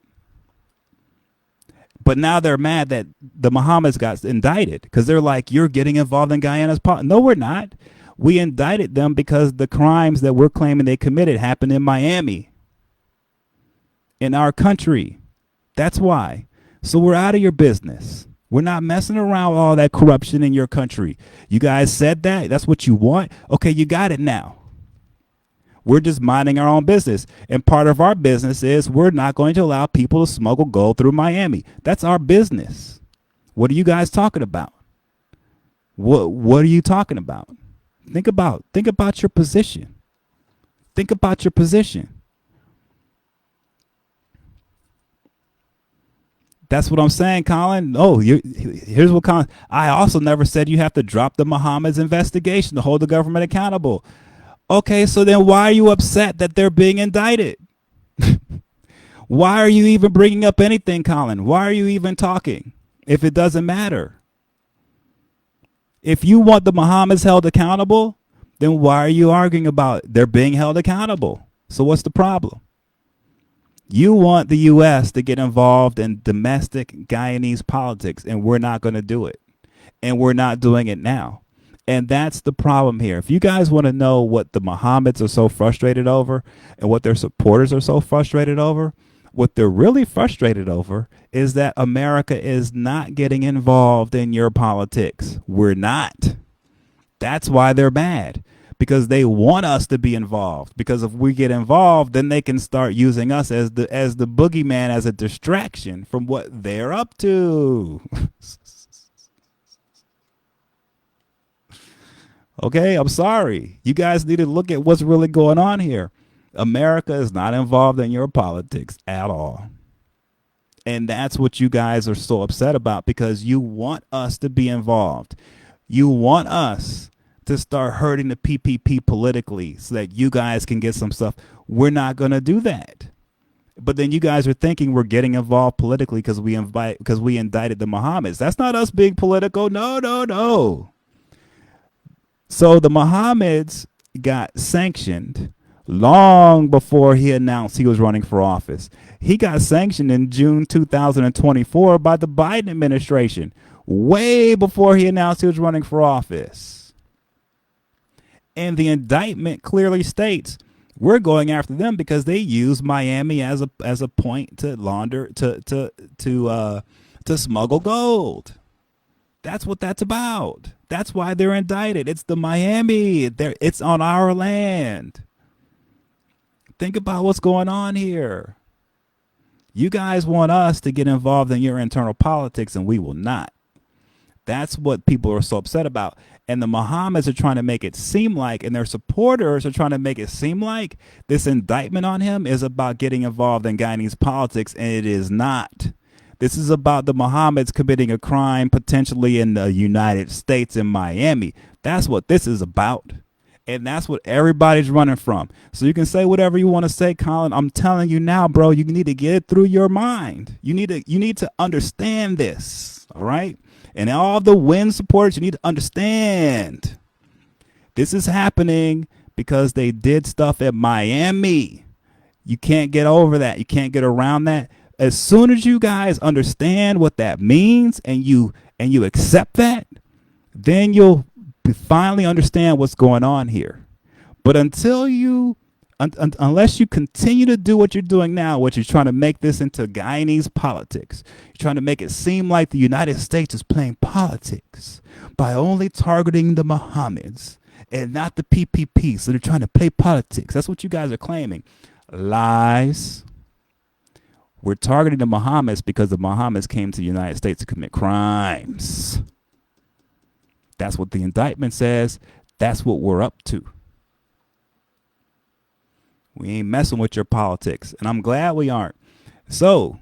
But now they're mad that the Mohammeds got indicted because they're like, you're getting involved in Guyana's part. No, we're not. We indicted them because the crimes that we're claiming they committed happened in Miami, in our country. That's why. So we're out of your business. We're not messing around with all that corruption in your country. You guys said that. That's what you want. Okay, you got it now. We're just minding our own business. And part of our business is we're not going to allow people to smuggle gold through Miami. That's our business. What are you guys talking about? What are you talking about? Think about your position. Think about your position. That's what I'm saying, Colin. Oh, here's what Colin. I also never said you have to drop the Mohammed's investigation to hold the government accountable. Okay, so then why are you upset that they're being indicted? Why are you even bringing up anything, Colin? Why are you even talking if it doesn't matter? If you want the Mohammeds held accountable, then why are you arguing about they're being held accountable? So what's the problem? You want the U.S. to get involved in domestic Guyanese politics, and we're not going to do it. And we're not doing it now. And that's the problem here. If you guys want to know what the Mohammeds are so frustrated over and what their supporters are so frustrated over, what they're really frustrated over is that America is not getting involved in your politics. We're not. That's why they're mad, because they want us to be involved. Because if we get involved, then they can start using us as the boogeyman, as a distraction from what they're up to. Okay, I'm sorry. You guys need to look at what's really going on here. America is not involved in your politics at all. And that's what you guys are so upset about, because you want us to be involved. You want us to start hurting the PPP politically so that you guys can get some stuff. We're not going to do that. But then you guys are thinking we're getting involved politically because we indicted the Mohammeds. That's not us being political. No, no, no. So the Mohammeds got sanctioned long before he announced he was running for office. He got sanctioned in June 2024 by the Biden administration, way before he announced he was running for office. And the indictment clearly states we're going after them because they used Miami as a point to launder to smuggle gold. That's what that's about. That's why they're indicted. It's the Miami. It's on our land. Think about what's going on here. You guys want us to get involved in your internal politics, and we will not. That's what people are so upset about. And the Mohammeds are trying to make it seem like, and their supporters are trying to make it seem like, this indictment on him is about getting involved in Guyanese politics, and it is not. This is about the Mohammeds committing a crime potentially in the United States, in Miami. That's what this is about. And that's what everybody's running from. So you can say whatever you want to say, Colin. I'm telling you now, bro, you need to get it through your mind. You need to understand this. All right. And all the win supporters, you need to understand this is happening because they did stuff at Miami. You can't get over that. You can't get around that. As soon as you guys understand what that means and you accept that, then you'll finally understand what's going on here. But until unless you continue to do what you're doing now, which is trying to make this into Guyanese politics, you're trying to make it seem like the United States is playing politics by only targeting the Mohammeds and not the PPP. So they're trying to play politics. That's what you guys are claiming. Lies. We're targeting the Mohammeds because the Mohammeds came to the United States to commit crimes. That's what the indictment says. That's what we're up to. We ain't messing with your politics, and I'm glad we aren't. So,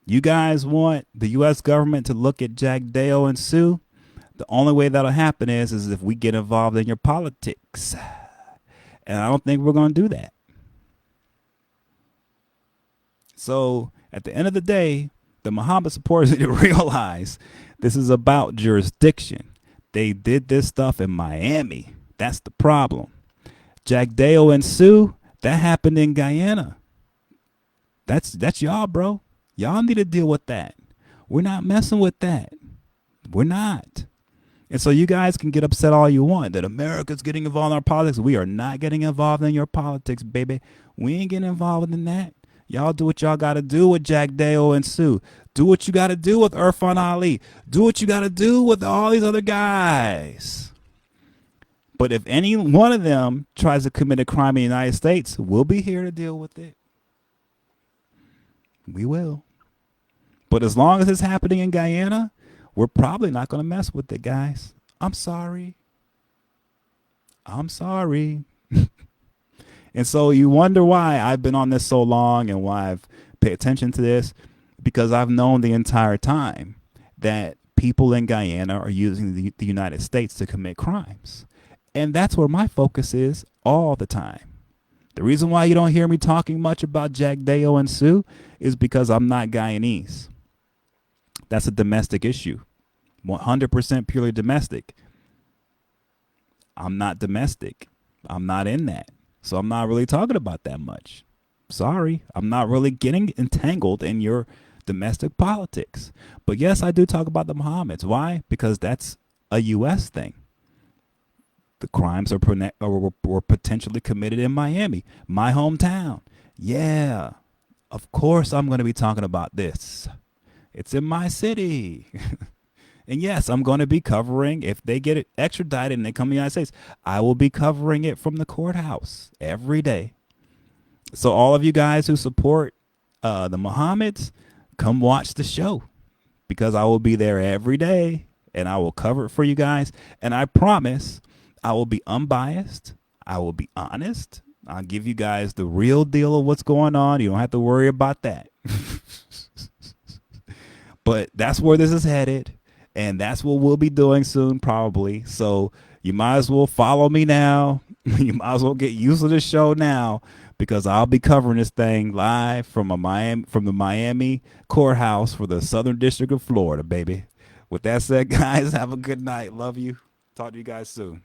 you guys want the U.S. government to look at Jack Dale and Sue? The only way that'll happen is if we get involved in your politics. And I don't think we're going to do that. So, at the end of the day, the Mohammed supporters need to realize this is about jurisdiction. They did this stuff in Miami. That's the problem. Jack Dale and Sue, that happened in Guyana. That's y'all, bro. Y'all need to deal with that. We're not messing with that. We're not. And so you guys can get upset all you want that America's getting involved in our politics. We are not getting involved in your politics, baby. We ain't getting involved in that. Y'all do what y'all got to do with Jack Dale and Sue. Do what you got to do with Irfan Ali. Do what you got to do with all these other guys. But if any one of them tries to commit a crime in the United States, we'll be here to deal with it. We will. But as long as it's happening in Guyana, we're probably not going to mess with it, guys. I'm sorry. I'm sorry. And so you wonder why I've been on this so long and why I've paid attention to this, because I've known the entire time that people in Guyana are using the United States to commit crimes. And that's where my focus is all the time. The reason why you don't hear me talking much about Jack Deo and Sue is because I'm not Guyanese. That's a domestic issue. 100% purely domestic. I'm not domestic. I'm not in that. So I'm not really talking about that much. Sorry, I'm not really getting entangled in your domestic politics. But yes, I do talk about the Mohammeds. Why? Because that's a U.S. thing. The crimes were potentially committed in Miami, my hometown. Yeah, of course I'm going to be talking about this. It's in my city. And yes, I'm going to be covering, if they get it extradited and they come to the United States, I will be covering it from the courthouse every day. So all of you guys who support the Mohammeds, come watch the show because I will be there every day and I will cover it for you guys. And I promise I will be unbiased. I will be honest. I'll give you guys the real deal of what's going on. You don't have to worry about that. But that's where this is headed. And that's what we'll be doing soon, probably. So you might as well follow me now. You might as well get used to the show now because I'll be covering this thing live from the Miami courthouse for the Southern District of Florida, baby. With that said, guys, have a good night. Love you. Talk to you guys soon.